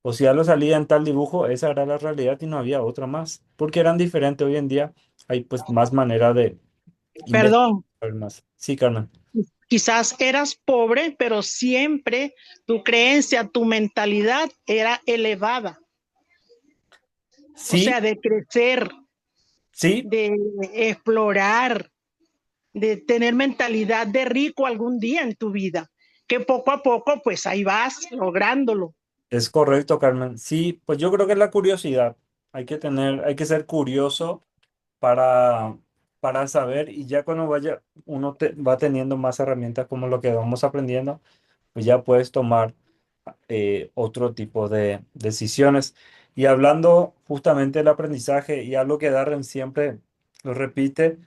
O si algo salía en tal dibujo, esa era la realidad y no había otra más. Porque eran diferentes. Hoy en día hay pues más manera de investigar perdón. más. Sí, Carmen. Quizás eras pobre, pero siempre tu creencia, tu mentalidad era elevada. O Sí, sea, de crecer, sí, de explorar, de tener mentalidad de rico algún día en tu vida, que poco a poco, pues ahí vas lográndolo. es correcto, Carmen. Sí, pues yo creo que es la curiosidad. Hay que ser curioso para, para saber y ya cuando va teniendo más herramientas como lo que vamos aprendiendo, pues ya puedes tomar otro tipo de decisiones. Y hablando justamente del aprendizaje y algo que Darren siempre lo repite,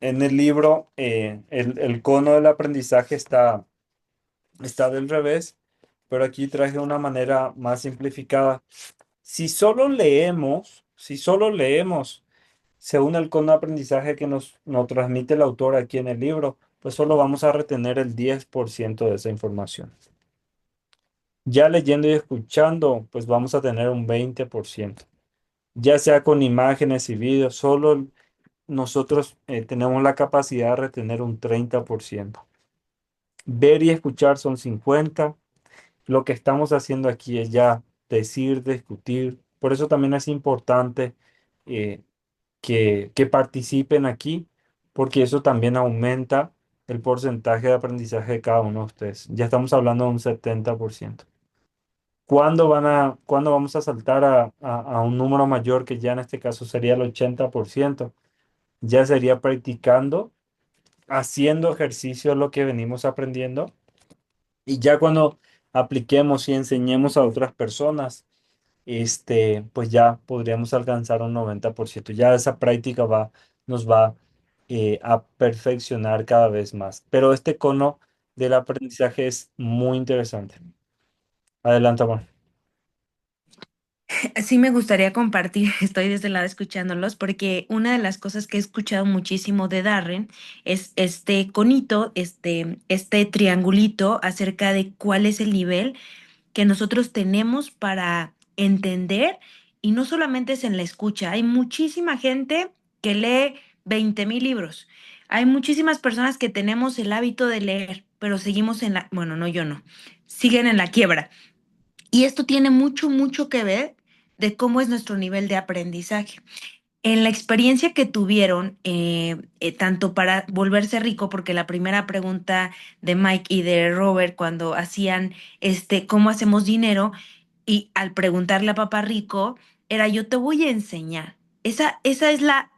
en el libro el cono del aprendizaje está del revés, pero aquí traje una manera más simplificada. Si solo leemos según el cono de aprendizaje que nos transmite el autor aquí en el libro, pues solo vamos a retener el 10% de esa información. Ya leyendo y escuchando, pues vamos a tener un 20%. Ya sea con imágenes y vídeos, solo nosotros tenemos la capacidad de retener un 30%. Ver y escuchar son 50%. Lo que estamos haciendo aquí es ya decir, discutir. Por eso también es importante eh, que participen aquí, porque eso también aumenta el porcentaje de aprendizaje de cada uno de ustedes. Ya estamos hablando de un 70%. ¿Cuándo vamos a saltar a un número mayor que ya en este caso sería el 80%? Ya sería practicando, haciendo ejercicio lo que venimos aprendiendo y ya cuando apliquemos y enseñemos a otras personas, pues ya podríamos alcanzar un 90%. Ya esa práctica nos va a perfeccionar cada vez más. Pero este cono del aprendizaje es muy interesante. Adelante, amor. Sí me gustaría compartir, estoy desde el lado escuchándolos, porque una de las cosas que he escuchado muchísimo de Darren es este conito, este triangulito acerca de cuál es el nivel que nosotros tenemos para entender, y no solamente es en la escucha, hay muchísima gente que lee 20,000 libros, hay muchísimas personas que tenemos el hábito de leer, pero seguimos en la, bueno, no, yo no, siguen en la quiebra. Y esto tiene mucho, mucho que ver de cómo es nuestro nivel de aprendizaje. En la experiencia que tuvieron, tanto para volverse rico, porque la primera pregunta de Mike y de Robert cuando hacían ¿cómo hacemos dinero? Y al preguntarle a Papá Rico, era yo te voy a enseñar. Esa es la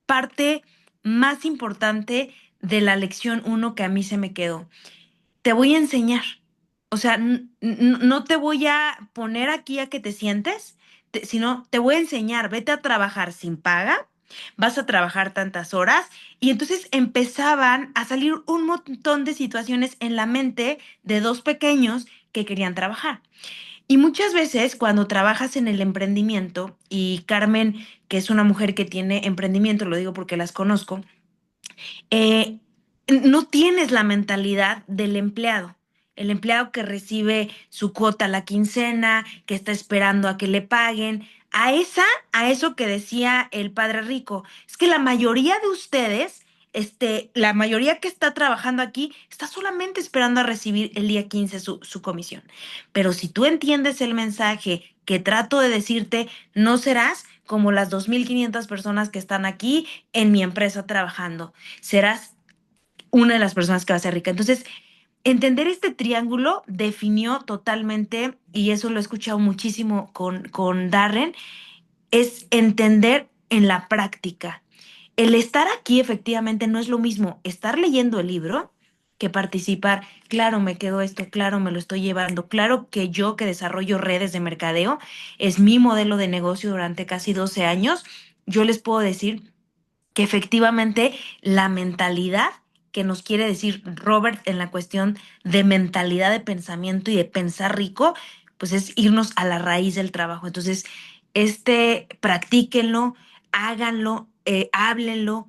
parte más importante de la lección uno que a mí se me quedó. Te voy a enseñar. O sea, no te voy a poner aquí a que te sientes, sino te voy a enseñar, vete a trabajar sin paga, vas a trabajar tantas horas. Y entonces empezaban a salir un montón de situaciones en la mente de dos pequeños que querían trabajar. Y muchas veces cuando trabajas en el emprendimiento, y Carmen, que es una mujer que tiene emprendimiento, lo digo porque las conozco, eh, no tienes la mentalidad del empleado. El empleado que recibe su cuota a la quincena, que está esperando a que le paguen. A eso que decía el padre rico, es que la mayoría de ustedes, la mayoría que está trabajando aquí, está solamente esperando a recibir el día 15 su comisión. Pero si tú entiendes el mensaje que trato de decirte, no serás como las 2,500 personas que están aquí en mi empresa trabajando, serás una de las personas que va a ser rica. Entonces, entender este triángulo definió totalmente, y eso lo he escuchado muchísimo con Darren, es entender en la práctica. El estar aquí efectivamente no es lo mismo estar leyendo el libro que participar. Claro, me quedó esto, claro, me lo estoy llevando. Claro que yo que desarrollo redes de mercadeo, es mi modelo de negocio durante casi 12 años. Yo les puedo decir que efectivamente la mentalidad que nos quiere decir Robert en la cuestión de mentalidad de pensamiento y de pensar rico, pues es irnos a la raíz del trabajo. Entonces, practíquenlo, háganlo, háblenlo,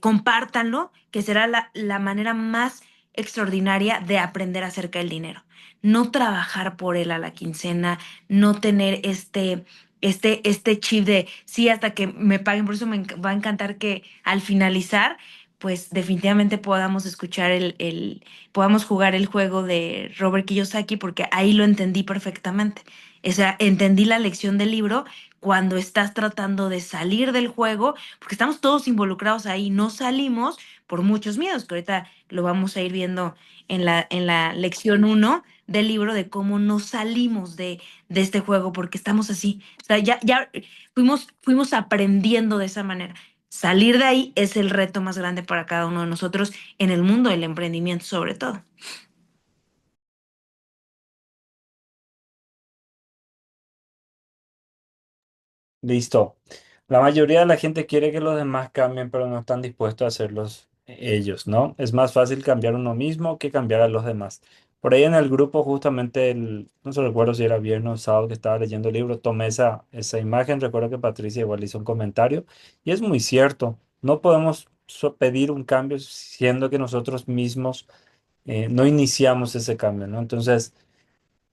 compártanlo, que será la manera más extraordinaria de aprender acerca del dinero. No trabajar por él a la quincena, no tener este chip de sí hasta que me paguen. Por eso va a encantar que al finalizar pues definitivamente podamos escuchar podamos jugar el juego de Robert Kiyosaki, porque ahí lo entendí perfectamente. O sea, entendí la lección del libro cuando estás tratando de salir del juego, porque estamos todos involucrados ahí, no salimos por muchos miedos, que ahorita lo vamos a ir viendo en la lección uno del libro de cómo no salimos de este juego, porque estamos así. O sea, ya fuimos aprendiendo de esa manera. Salir de ahí es el reto más grande para cada uno de nosotros en el mundo del emprendimiento, sobre todo. Listo. La mayoría de la gente quiere que los demás cambien, pero no están dispuestos a hacerlos ellos, ¿no? Es más fácil cambiar uno mismo que cambiar a los demás. Por ahí en el grupo, justamente, no se recuerdo si era viernes o sábado que estaba leyendo el libro, tomé esa imagen. Recuerdo que Patricia igual hizo un comentario y es muy cierto. No podemos pedir un cambio siendo que nosotros mismos no iniciamos ese cambio, ¿no? Entonces,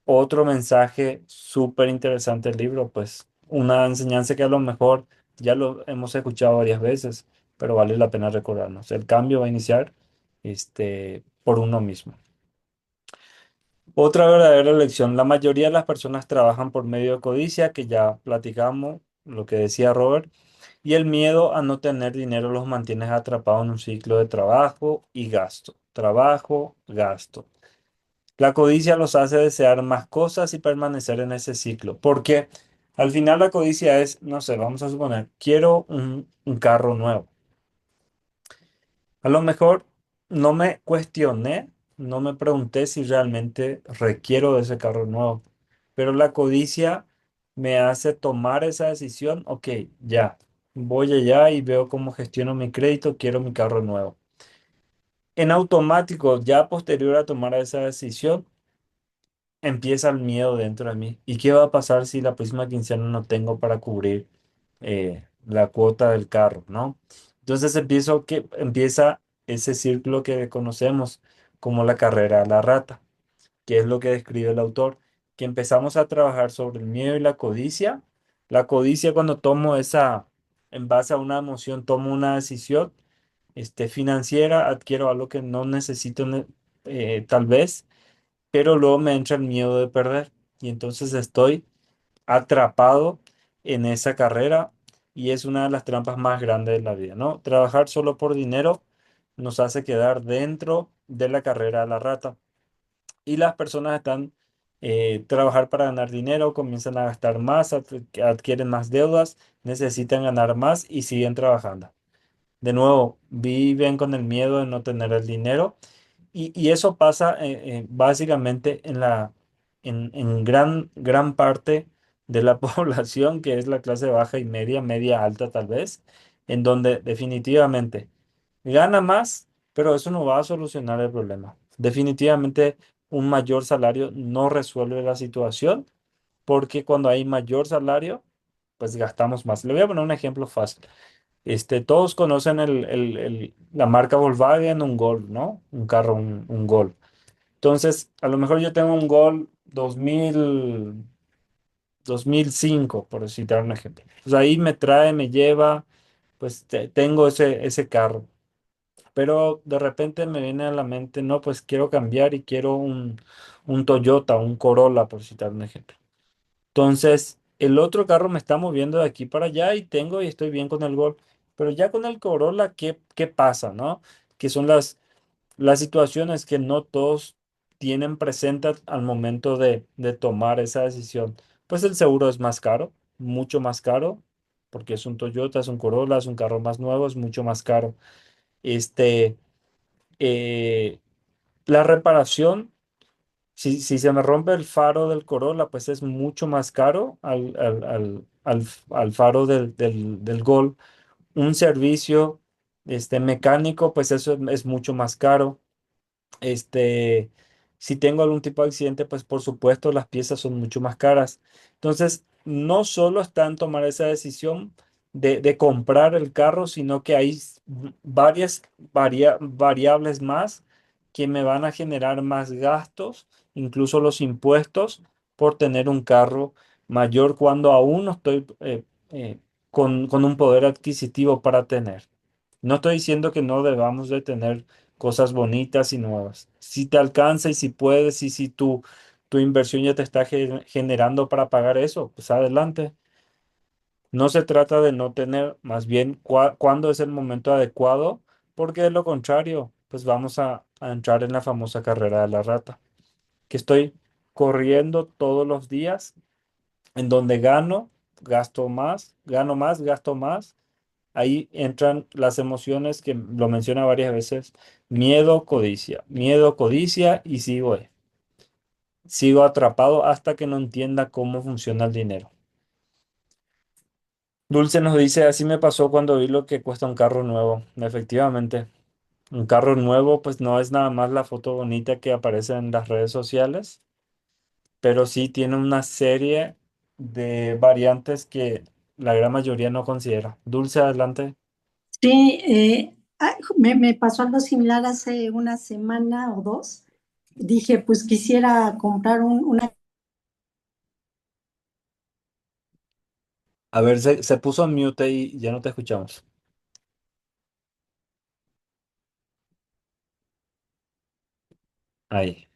otro mensaje súper interesante del libro, pues una enseñanza que a lo mejor ya lo hemos escuchado varias veces, pero vale la pena recordarnos. El cambio va a iniciar por uno mismo. Otra verdadera lección, la mayoría de las personas trabajan por medio de codicia, que ya platicamos, lo que decía Robert, y el miedo a no tener dinero los mantiene atrapados en un ciclo de trabajo y gasto. Trabajo, gasto. La codicia los hace desear más cosas y permanecer en ese ciclo, porque al final la codicia es, no sé, vamos a suponer, quiero un carro nuevo. A lo mejor no me cuestioné, no me pregunté si realmente requiero de ese carro nuevo, pero la codicia me hace tomar esa decisión, ok, ya, voy allá y veo cómo gestiono mi crédito, quiero mi carro nuevo. En automático, ya posterior a tomar esa decisión, empieza el miedo dentro de mí. ¿Y qué va a pasar si la próxima quincena no tengo para cubrir la cuota del carro, ¿no? Entonces empieza ese círculo que conocemos como la carrera a la rata, que es lo que describe el autor, que empezamos a trabajar sobre el miedo y la codicia. La codicia cuando en base a una emoción, tomo una decisión financiera, adquiero algo que no necesito tal vez, pero luego me entra el miedo de perder y entonces estoy atrapado en esa carrera y es una de las trampas más grandes de la vida, ¿no? Trabajar solo por dinero nos hace quedar dentro de la carrera de la rata y las personas están trabajar para ganar dinero, comienzan a gastar más, adquieren más deudas, necesitan ganar más y siguen trabajando. De nuevo, viven con el miedo de no tener el dinero y eso pasa básicamente en gran parte de la población, que es la clase baja y media, media alta tal vez, en donde definitivamente gana más, pero eso no va a solucionar el problema. Definitivamente un mayor salario no resuelve la situación, porque cuando hay mayor salario, pues gastamos más. Le voy a poner un ejemplo fácil. Todos conocen la marca Volkswagen, un Gol, ¿no? Un carro, un Gol. Entonces, a lo mejor yo tengo un Gol 2005, por citar un ejemplo. Pues ahí me trae, me lleva, pues tengo ese carro. Pero de repente me viene a la mente, no, pues quiero cambiar y quiero un Toyota, un Corolla, por citar un ejemplo. Entonces, el otro carro me está moviendo de aquí para allá y estoy bien con el Gol. Pero ya con el Corolla, ¿qué pasa, no? Que son las situaciones que no todos tienen presentes al momento de tomar esa decisión. Pues el seguro es más caro, mucho más caro, porque es un Toyota, es un Corolla, es un carro más nuevo, es mucho más caro. Este, eh, la reparación. Si se me rompe el faro del Corolla, pues es mucho más caro al faro del Gol. Un servicio mecánico, pues eso es mucho más caro. Este, si tengo algún tipo de accidente, pues por supuesto las piezas son mucho más caras. Entonces, no solo está en tomar esa decisión de comprar el carro, sino que hay varias variables más que me van a generar más gastos, incluso los impuestos por tener un carro mayor cuando aún no estoy con un poder adquisitivo para tener. No estoy diciendo que no debamos de tener cosas bonitas y nuevas. Si te alcanza y si puedes y si tu inversión ya te está generando para pagar eso, pues adelante. No se trata de no tener, más bien cuándo es el momento adecuado, porque de lo contrario, pues vamos a entrar en la famosa carrera de la rata, que estoy corriendo todos los días, en donde gano más, gasto más. Ahí entran las emociones que lo menciona varias veces, miedo, codicia, y sigo atrapado hasta que no entienda cómo funciona el dinero. Dulce nos dice, así me pasó cuando vi lo que cuesta un carro nuevo. Efectivamente, un carro nuevo pues no es nada más la foto bonita que aparece en las redes sociales, pero sí tiene una serie de variantes que la gran mayoría no considera. Dulce, adelante. Sí, me pasó algo similar hace una semana o dos. Dije, pues quisiera comprar una. A ver, se puso en mute y ya no te escuchamos. Ahí,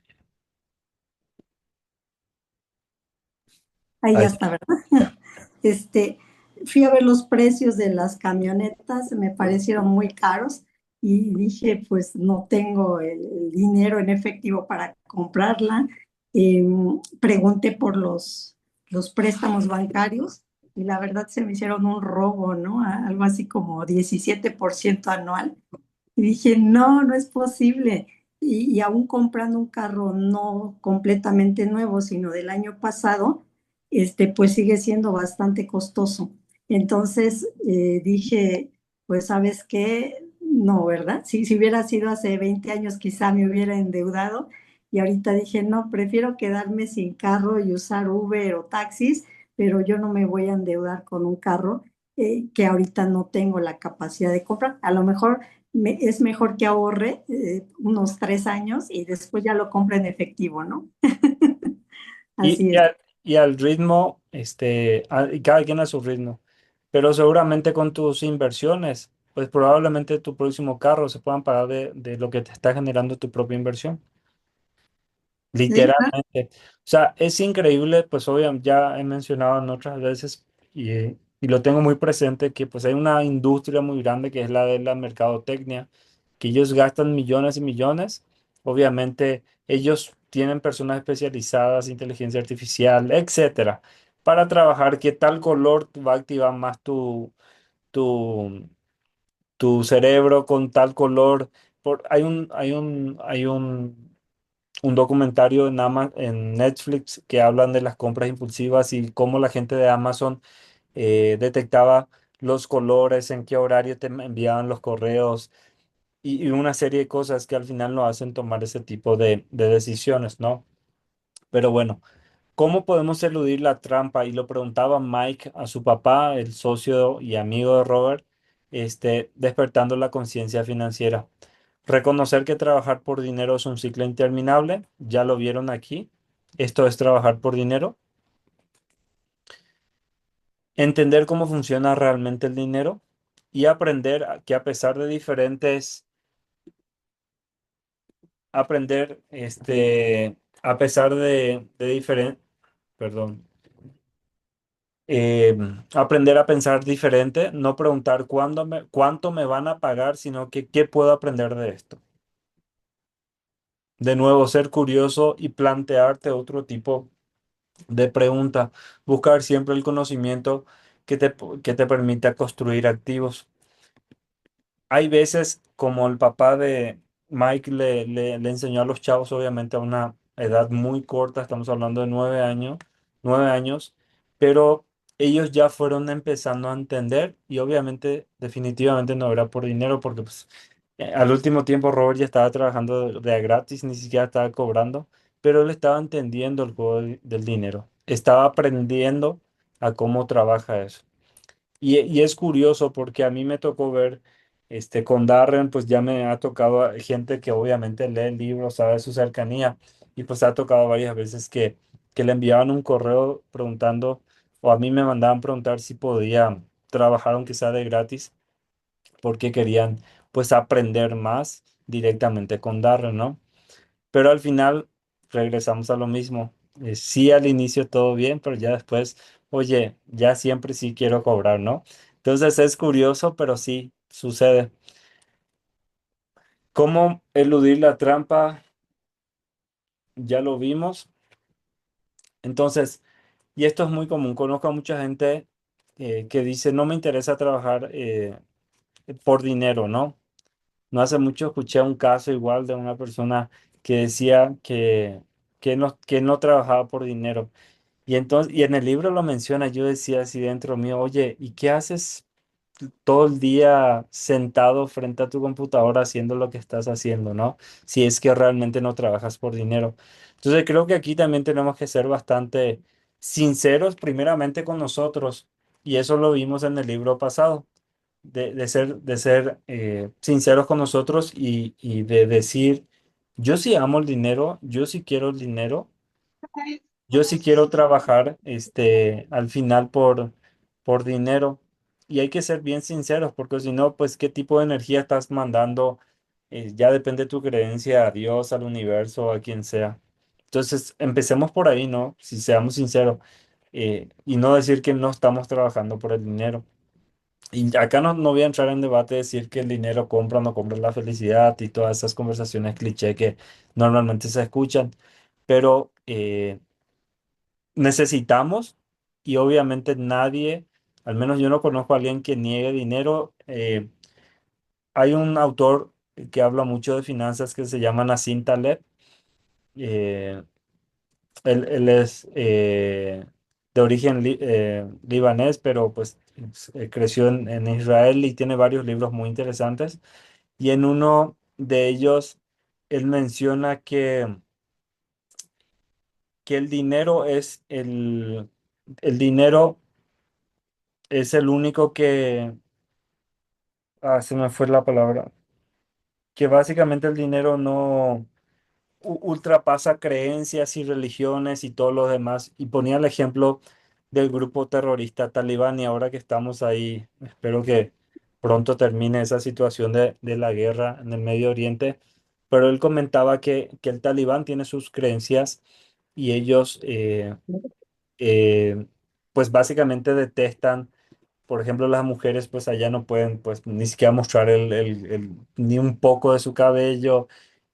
Ahí ya ahí. está, ¿verdad? Este, fui a ver los precios de las camionetas, me parecieron muy caros y dije, pues no tengo el dinero en efectivo para comprarla. Eh, Pregunté por los préstamos bancarios y la verdad se me hicieron un robo, ¿no? Algo así como 17% anual. Y dije, no, no es posible. Y aún comprando un carro no completamente nuevo, sino del año pasado, pues sigue siendo bastante costoso. Entonces dije, pues sabes qué, no, ¿verdad? Si hubiera sido hace 20 años, quizá me hubiera endeudado. Y ahorita dije, no, prefiero quedarme sin carro y usar Uber o taxis, pero yo no me voy a endeudar con un carro que ahorita no tengo la capacidad de comprar. A lo mejor es mejor que ahorre unos 3 años y después ya lo compre en efectivo, ¿no? Y, Así y es. al, y al ritmo, y cada quien a su ritmo, pero seguramente con tus inversiones, pues probablemente tu próximo carro se puedan pagar de lo que te está generando tu propia inversión. Sí, claro. Literalmente. O sea, es increíble, pues obviamente ya he mencionado en otras veces y lo tengo muy presente que pues hay una industria muy grande que es la de la mercadotecnia, que ellos gastan millones y millones. Obviamente ellos tienen personas especializadas, inteligencia artificial, etcétera, para trabajar qué tal color va a activar más tu, tu cerebro con tal color. Hay un documentario en Netflix que hablan de las compras impulsivas y cómo la gente de Amazon detectaba los colores, en qué horario te enviaban los correos y una serie de cosas que al final no hacen tomar ese tipo de decisiones, ¿no? Pero bueno, ¿cómo podemos eludir la trampa? Y lo preguntaba Mike a su papá, el socio y amigo de Robert, despertando la conciencia financiera. Reconocer que trabajar por dinero es un ciclo interminable, ya lo vieron aquí. Esto es trabajar por dinero. Entender cómo funciona realmente el dinero y aprender que a pesar de a pesar de diferentes, perdón, eh, aprender a pensar diferente, no preguntar cuánto me van a pagar, sino que qué puedo aprender de esto. De nuevo, ser curioso y plantearte otro tipo de pregunta, buscar siempre el conocimiento que te permita construir activos. Hay veces, como el papá de Mike le enseñó a los chavos, obviamente a una edad muy corta, estamos hablando de 9 años, pero ellos ya fueron empezando a entender y obviamente, definitivamente no era por dinero, porque pues, al último tiempo Robert ya estaba trabajando de a gratis, ni siquiera estaba cobrando, pero él estaba entendiendo el juego del dinero, estaba aprendiendo a cómo trabaja eso. Y es curioso porque a mí me tocó ver, con Darren, pues ya me ha tocado gente que obviamente lee el libro, sabe su cercanía, y pues ha tocado varias veces que le enviaban un correo preguntando, o a mí me mandaban preguntar si podía trabajar aunque sea de gratis. porque querían pues aprender más directamente con Darren, ¿no? Pero al final regresamos a lo mismo. Sí, al inicio todo bien, pero ya después, oye, ya siempre sí quiero cobrar, ¿no? Entonces es curioso, pero sí sucede. ¿Cómo eludir la trampa? Ya lo vimos. Entonces, y esto es muy común. Conozco a mucha gente que dice, no me interesa trabajar por dinero, ¿no? No hace mucho escuché un caso igual de una persona que decía que no trabajaba por dinero. Y entonces, y en el libro lo menciona, yo decía así dentro mío, oye, ¿y qué haces todo el día sentado frente a tu computadora haciendo lo que estás haciendo, ¿no? Si es que realmente no trabajas por dinero. Entonces creo que aquí también tenemos que ser bastante sinceros primeramente con nosotros. Y eso lo vimos en el libro pasado, de ser sinceros con nosotros y de decir, yo sí amo el dinero, yo sí quiero el dinero, yo sí quiero trabajar al final por dinero. Y hay que ser bien sinceros, porque si no, pues qué tipo de energía estás mandando, ya depende de tu creencia a Dios, al universo, a quien sea. Entonces, empecemos por ahí, ¿no? Si seamos sinceros, y no decir que no estamos trabajando por el dinero. Y acá no voy a entrar en debate de decir que el dinero compra o no compra la felicidad y todas esas conversaciones cliché que normalmente se escuchan, pero necesitamos y obviamente nadie, al menos yo no conozco a alguien que niegue dinero. Hay un autor que habla mucho de finanzas que se llama Nassim Taleb. eh, él es de origen libanés, pero pues creció en Israel y tiene varios libros muy interesantes. Y en uno de ellos, él menciona que el dinero es el único se me fue la palabra, que básicamente el dinero no ultrapasa creencias y religiones y todos los demás. Y ponía el ejemplo del grupo terrorista talibán y ahora que estamos ahí, espero que pronto termine esa situación de la guerra en el Medio Oriente. Pero él comentaba que el talibán tiene sus creencias y ellos eh, pues básicamente detestan, por ejemplo, las mujeres pues allá no pueden pues ni siquiera mostrar ni un poco de su cabello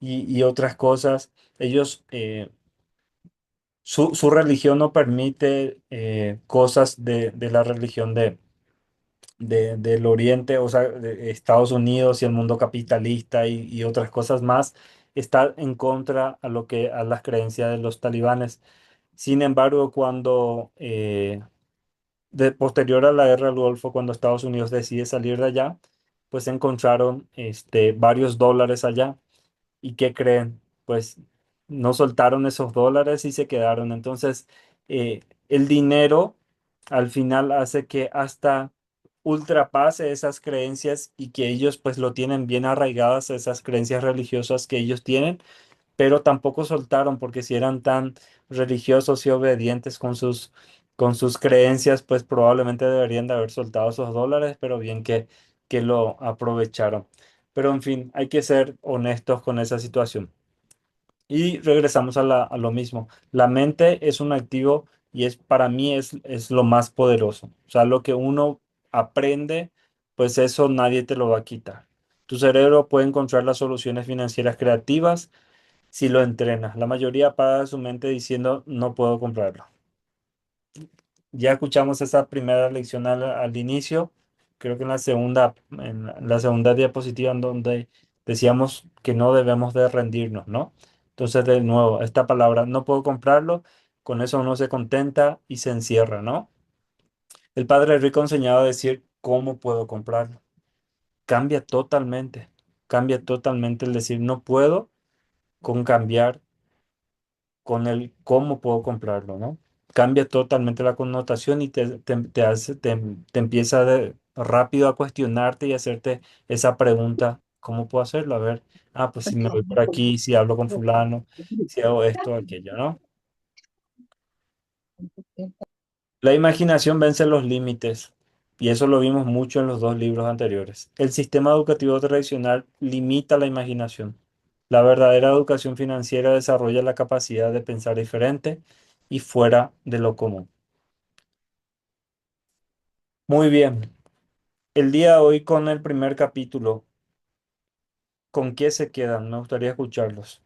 y otras cosas. Ellos, su religión no permite cosas de la religión del Oriente, o sea, de Estados Unidos y el mundo capitalista y otras cosas más. Está en contra a las creencias de los talibanes. Sin embargo, cuando posterior a la guerra del Golfo, cuando Estados Unidos decide salir de allá, pues encontraron varios dólares allá. ¿Y qué creen? Pues no soltaron esos dólares y se quedaron. Entonces, el dinero al final hace que hasta ultrapase esas creencias y que ellos pues lo tienen bien arraigadas, esas creencias religiosas que ellos tienen, pero tampoco soltaron porque si eran tan religiosos y obedientes con sus creencias, pues probablemente deberían de haber soltado esos dólares, pero bien que lo aprovecharon. Pero en fin, hay que ser honestos con esa situación. Y regresamos a lo mismo. La mente es un activo y para mí es lo más poderoso. O sea, lo que uno aprende, pues eso nadie te lo va a quitar. Tu cerebro puede encontrar las soluciones financieras creativas si lo entrenas. La mayoría apaga su mente diciendo no puedo comprarlo. Ya escuchamos esa primera lección al inicio, creo que en la segunda diapositiva en donde decíamos que no debemos de rendirnos, ¿no? Entonces, de nuevo, esta palabra no puedo comprarlo, con eso uno se contenta y se encierra, ¿no? El padre rico enseñaba a decir cómo puedo comprarlo. Cambia cambia totalmente el decir no puedo con cambiar con el cómo puedo comprarlo, ¿no? Cambia totalmente la connotación y te empieza rápido a cuestionarte y hacerte esa pregunta, ¿cómo puedo hacerlo? A ver, pues si me voy por aquí, si hablo con fulano, si hago esto, aquello, ¿no? La imaginación vence los límites. Y eso lo vimos mucho en los dos libros anteriores. El sistema educativo tradicional limita la imaginación. La verdadera educación financiera desarrolla la capacidad de pensar diferente y fuera de lo común. Muy bien. El día de hoy con el primer capítulo, ¿con qué se quedan? Me gustaría escucharlos.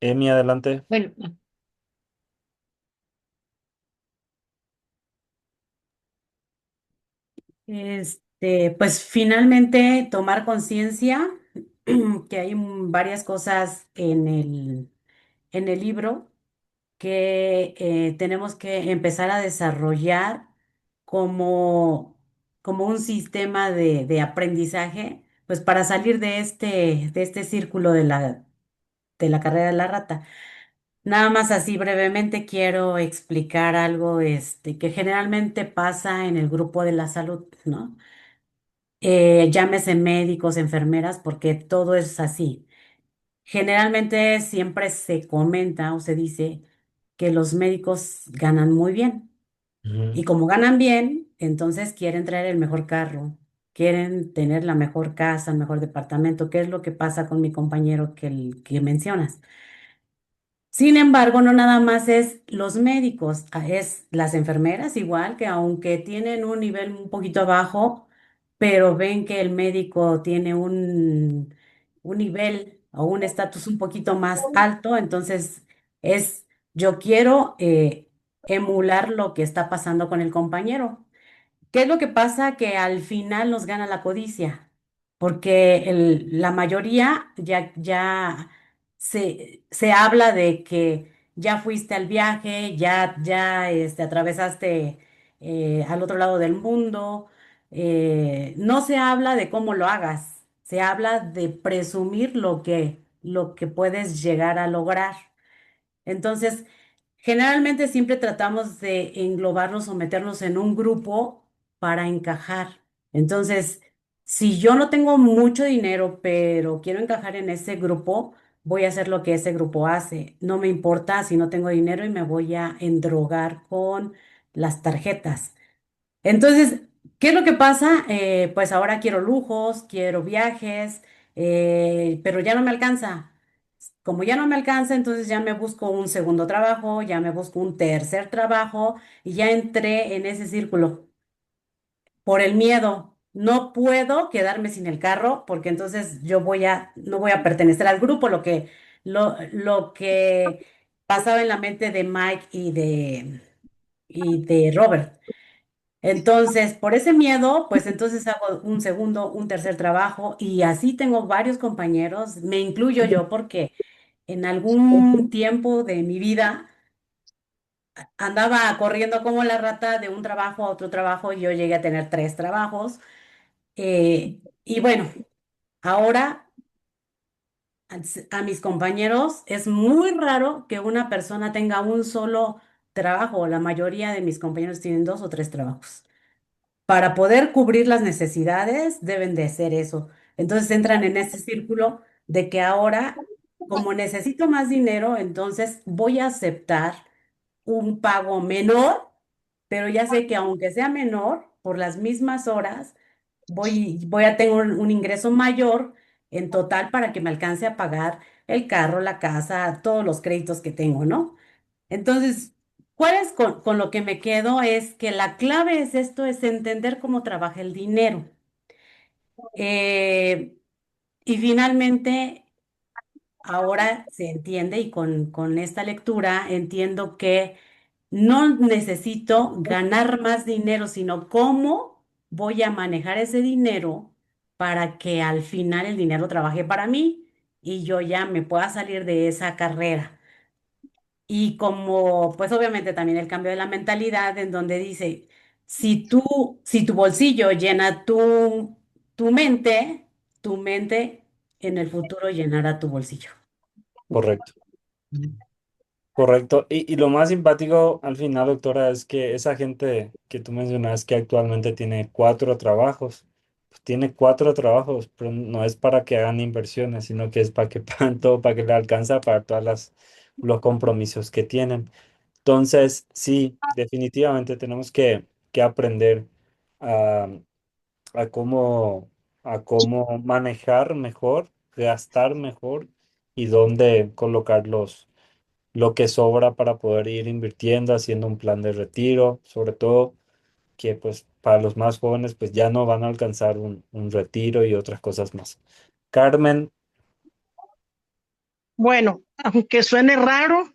Emi, adelante. Bueno, pues finalmente tomar conciencia que hay varias cosas en el libro que tenemos que empezar a desarrollar como, como un sistema de aprendizaje, pues para salir de este círculo de la carrera de la rata. Nada más así brevemente quiero explicar algo que generalmente pasa en el grupo de la salud, ¿no? Llámese médicos, enfermeras, porque todo es así. Generalmente siempre se comenta o se dice que los médicos ganan muy bien. Ujú, Y como ganan bien, entonces quieren traer el mejor carro, quieren tener la mejor casa, el mejor departamento, ¿qué es lo que pasa con mi compañero que mencionas? Sin embargo, no nada más es los médicos, es las enfermeras igual, que aunque tienen un nivel un poquito bajo, pero ven que el médico tiene un nivel o un estatus un poquito más alto, entonces es, yo quiero emular lo que está pasando con el compañero. ¿Qué es lo que pasa? Que al final nos gana la codicia, porque la mayoría ya se habla de que ya fuiste al viaje, ya atravesaste al otro lado del mundo. No se habla de cómo lo hagas, se habla de presumir lo que puedes llegar a lograr. Entonces, generalmente siempre tratamos de englobarnos o meternos en un grupo para encajar. Entonces, si yo no tengo mucho dinero, pero quiero encajar en ese grupo, voy a hacer lo que ese grupo hace. No me importa si no tengo dinero y me voy a endrogar con las tarjetas. Entonces, ¿qué es lo que pasa? Pues ahora quiero lujos, quiero viajes, pero ya no me alcanza. Como ya no me alcanza, entonces ya me busco un segundo trabajo, ya me busco un tercer trabajo y ya entré en ese círculo por el miedo. No puedo quedarme sin el carro porque entonces no voy a pertenecer al grupo, lo que pasaba en la mente de Mike y de Robert. Entonces, por ese miedo, pues entonces hago un segundo, un tercer trabajo y así tengo varios compañeros, me incluyo yo porque en algún tiempo de mi vida andaba corriendo como la rata de un trabajo a otro trabajo y yo llegué a tener tres trabajos. Y bueno, ahora a mis compañeros es muy raro que una persona tenga un solo trabajo. La mayoría de mis compañeros tienen dos o tres trabajos. Para poder cubrir las necesidades, deben de hacer eso. Entonces entran en ese círculo de que ahora, como necesito más dinero, entonces voy a aceptar un pago menor, pero ya sé que aunque sea menor, por las mismas horas, voy a tener un ingreso mayor en total para que me alcance a pagar el carro, la casa, todos los créditos que tengo, ¿no? Entonces, ¿cuál es con lo que me quedo? Es que la clave es esto, es entender cómo trabaja el dinero. Eh, y finalmente, ahora se entiende y con esta lectura entiendo que no necesito ganar más dinero, sino cómo voy a manejar ese dinero para que al final el dinero trabaje para mí y yo ya me pueda salir de esa carrera. Y como, pues obviamente también el cambio de la mentalidad en donde dice, si tu bolsillo llena tu mente en el futuro llenará tu bolsillo. correcto, correcto. Y lo más simpático al final, doctora, es que esa gente que tú mencionas que actualmente tiene cuatro trabajos, tiene 4 trabajos, pero no es para que hagan inversiones, sino que es para que pagan todo, para que le alcanza para todas los compromisos que tienen. Entonces, sí, definitivamente tenemos que aprender a, a cómo, a cómo manejar mejor, gastar mejor y dónde colocar lo que sobra para poder ir invirtiendo, haciendo un plan de retiro, sobre todo que pues para los más jóvenes pues ya no van a alcanzar un retiro y otras cosas más. Carmen, Bueno, aunque suene raro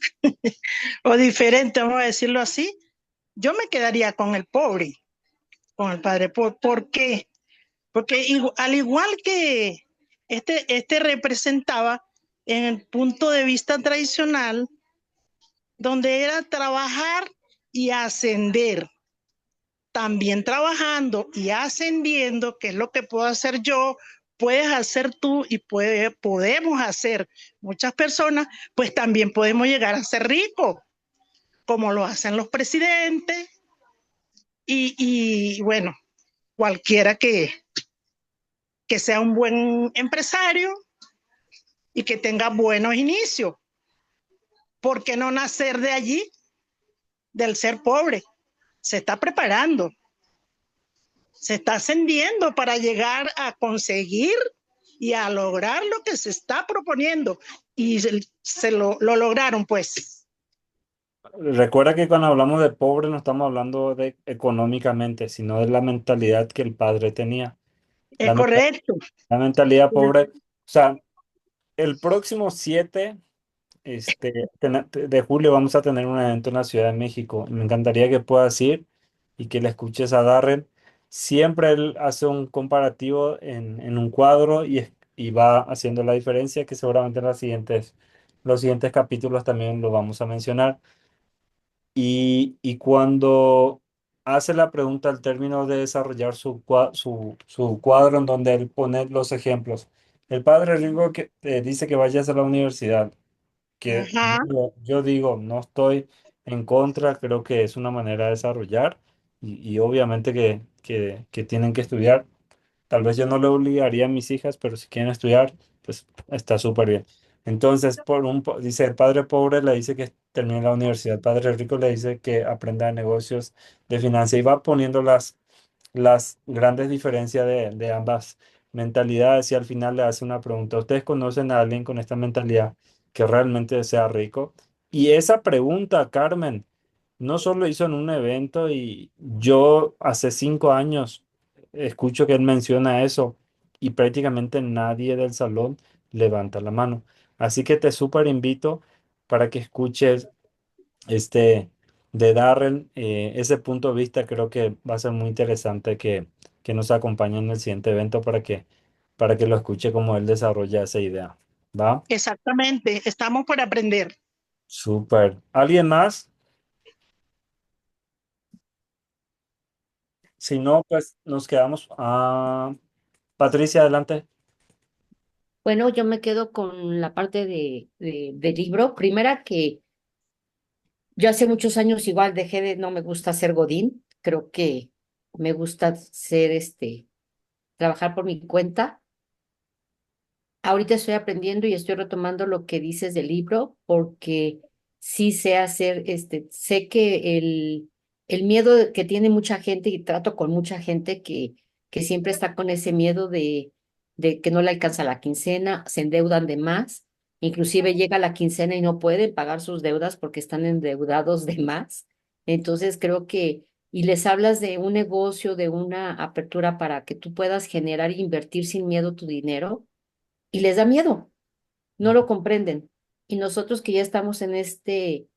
o diferente, vamos a decirlo así, yo me quedaría con el pobre, con el padre. ¿Por qué? Porque al igual que este representaba en el punto de vista tradicional, donde era trabajar y ascender, también trabajando y ascendiendo, que es lo que puedo hacer yo, puedes hacer tú y podemos hacer muchas personas, pues también podemos llegar a ser ricos, como lo hacen los presidentes y bueno, cualquiera que sea un buen empresario y que tenga buenos inicios. ¿Por qué no nacer de allí, del ser pobre? Se está preparando, se está ascendiendo para llegar a conseguir y a lograr lo que se está proponiendo. Y se lo lograron, pues. recuerda que cuando hablamos de pobre no estamos hablando de económicamente, sino de la mentalidad que el padre tenía. Es La, menta- correcto. la mentalidad pobre, o sea, el próximo 7 de julio vamos a tener un evento en la Ciudad de México. Me encantaría que puedas ir y que le escuches a Darren. Siempre él hace un comparativo en un cuadro y va haciendo la diferencia que seguramente en los siguientes capítulos también lo vamos a mencionar. Y cuando hace la pregunta al término de desarrollar su cuadro en donde él pone los ejemplos, el padre Ringo que, dice que vayas a la universidad, que Ajá. yo digo, no estoy en contra, creo que es una manera de desarrollar y obviamente que tienen que estudiar. Tal vez yo no le obligaría a mis hijas, pero si quieren estudiar, pues está súper bien. Entonces, dice, el padre pobre le dice que termine la universidad, el padre rico le dice que aprenda de negocios, de finanzas y va poniendo las grandes diferencias de ambas mentalidades y al final le hace una pregunta. ¿Ustedes conocen a alguien con esta mentalidad que realmente sea rico? Y esa pregunta, Carmen, no solo hizo en un evento y yo hace 5 años escucho que él menciona eso y prácticamente nadie del salón levanta la mano. Así que te súper invito para que escuches este de Darren, ese punto de vista creo que va a ser muy interesante que nos acompañe en el siguiente evento para que lo escuche como él desarrolla esa idea. ¿Va? Exactamente. Estamos por aprender. Súper. ¿Alguien más? Si no, pues nos quedamos. Patricia, adelante. Bueno, yo me quedo con la parte del libro. Primera que yo hace muchos años igual dejé de, no me gusta ser Godín, creo que me gusta ser trabajar por mi cuenta. Ahorita estoy aprendiendo y estoy retomando lo que dices del libro porque sí sé hacer, sé que el miedo que tiene mucha gente y trato con mucha gente que siempre está con ese miedo de que no le alcanza la quincena, se endeudan de más, inclusive llega la quincena y no pueden pagar sus deudas porque están endeudados de más. Entonces creo y les hablas de un negocio, de una apertura para que tú puedas generar e invertir sin miedo tu dinero y les da miedo, no lo comprenden. Y nosotros que ya estamos en este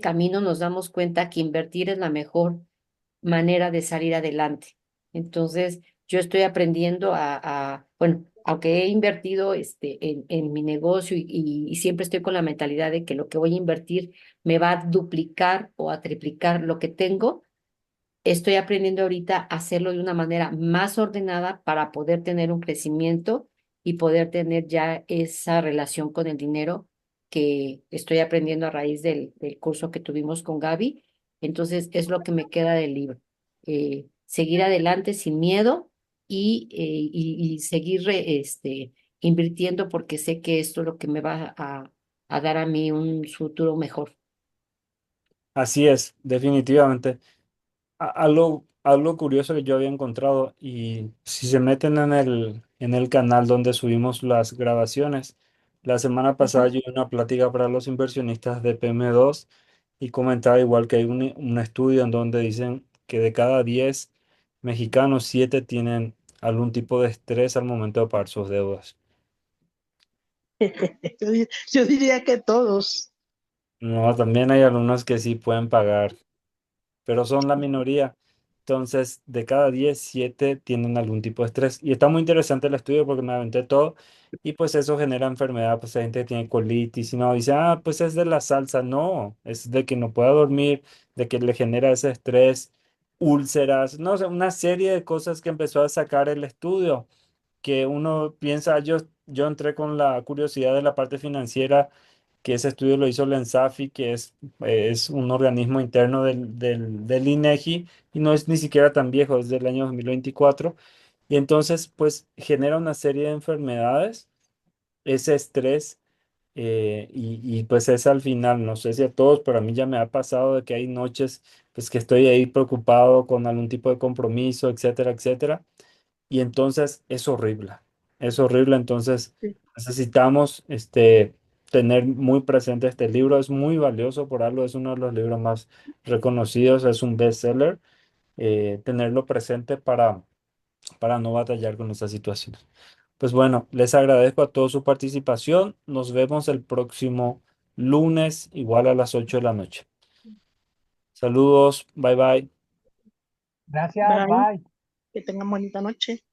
camino nos damos cuenta que invertir es la mejor manera de salir adelante. Entonces, yo estoy aprendiendo bueno, aunque he invertido en mi negocio y siempre estoy con la mentalidad de que lo que voy a invertir me va a duplicar o a triplicar lo que tengo, estoy aprendiendo ahorita a hacerlo de una manera más ordenada para poder tener un crecimiento y poder tener ya esa relación con el dinero que estoy aprendiendo a raíz del curso que tuvimos con Gaby. Entonces, es lo que me queda del libro. Seguir adelante sin miedo y seguir invirtiendo porque sé que esto es lo que me va a dar a mí un futuro mejor. Así es, definitivamente. Algo curioso que yo había encontrado, y si se meten en el canal donde subimos las grabaciones, la semana pasada Ujú. yo di una plática para los inversionistas de PM2 y comentaba igual que hay un estudio en donde dicen que de cada 10 mexicanos, 7 tienen algún tipo de estrés al momento de pagar sus deudas. Yo diría que todos. No, también hay algunos que sí pueden pagar, pero son la minoría. Entonces, de cada 10 7 tienen algún tipo de estrés. Y está muy interesante el estudio porque me aventé todo y pues eso genera enfermedad. Pues hay gente que tiene colitis y no dice, ah, pues es de la salsa. No, es de que no pueda dormir, de que le genera ese estrés, úlceras, no sé, una serie de cosas que empezó a sacar el estudio que uno piensa, yo entré con la curiosidad de la parte financiera, que ese estudio lo hizo el ENSAFI, que es un organismo interno del INEGI, y no es ni siquiera tan viejo, es del año 2024, y entonces pues genera una serie de enfermedades, ese estrés, y pues es al final, no sé si a todos, pero a mí ya me ha pasado de que hay noches pues que estoy ahí preocupado con algún tipo de compromiso, etcétera, etcétera y entonces es horrible, entonces Sí. necesitamos tener muy presente este libro, es muy valioso por algo, es uno de los libros más reconocidos, es un bestseller, tenerlo presente para no batallar con esta situación. Pues bueno, les agradezco a todos su participación, nos vemos el próximo lunes, igual a las 8 de la noche. Saludos, bye bye. Gracias, Bye. bye. Que tengan bonita noche.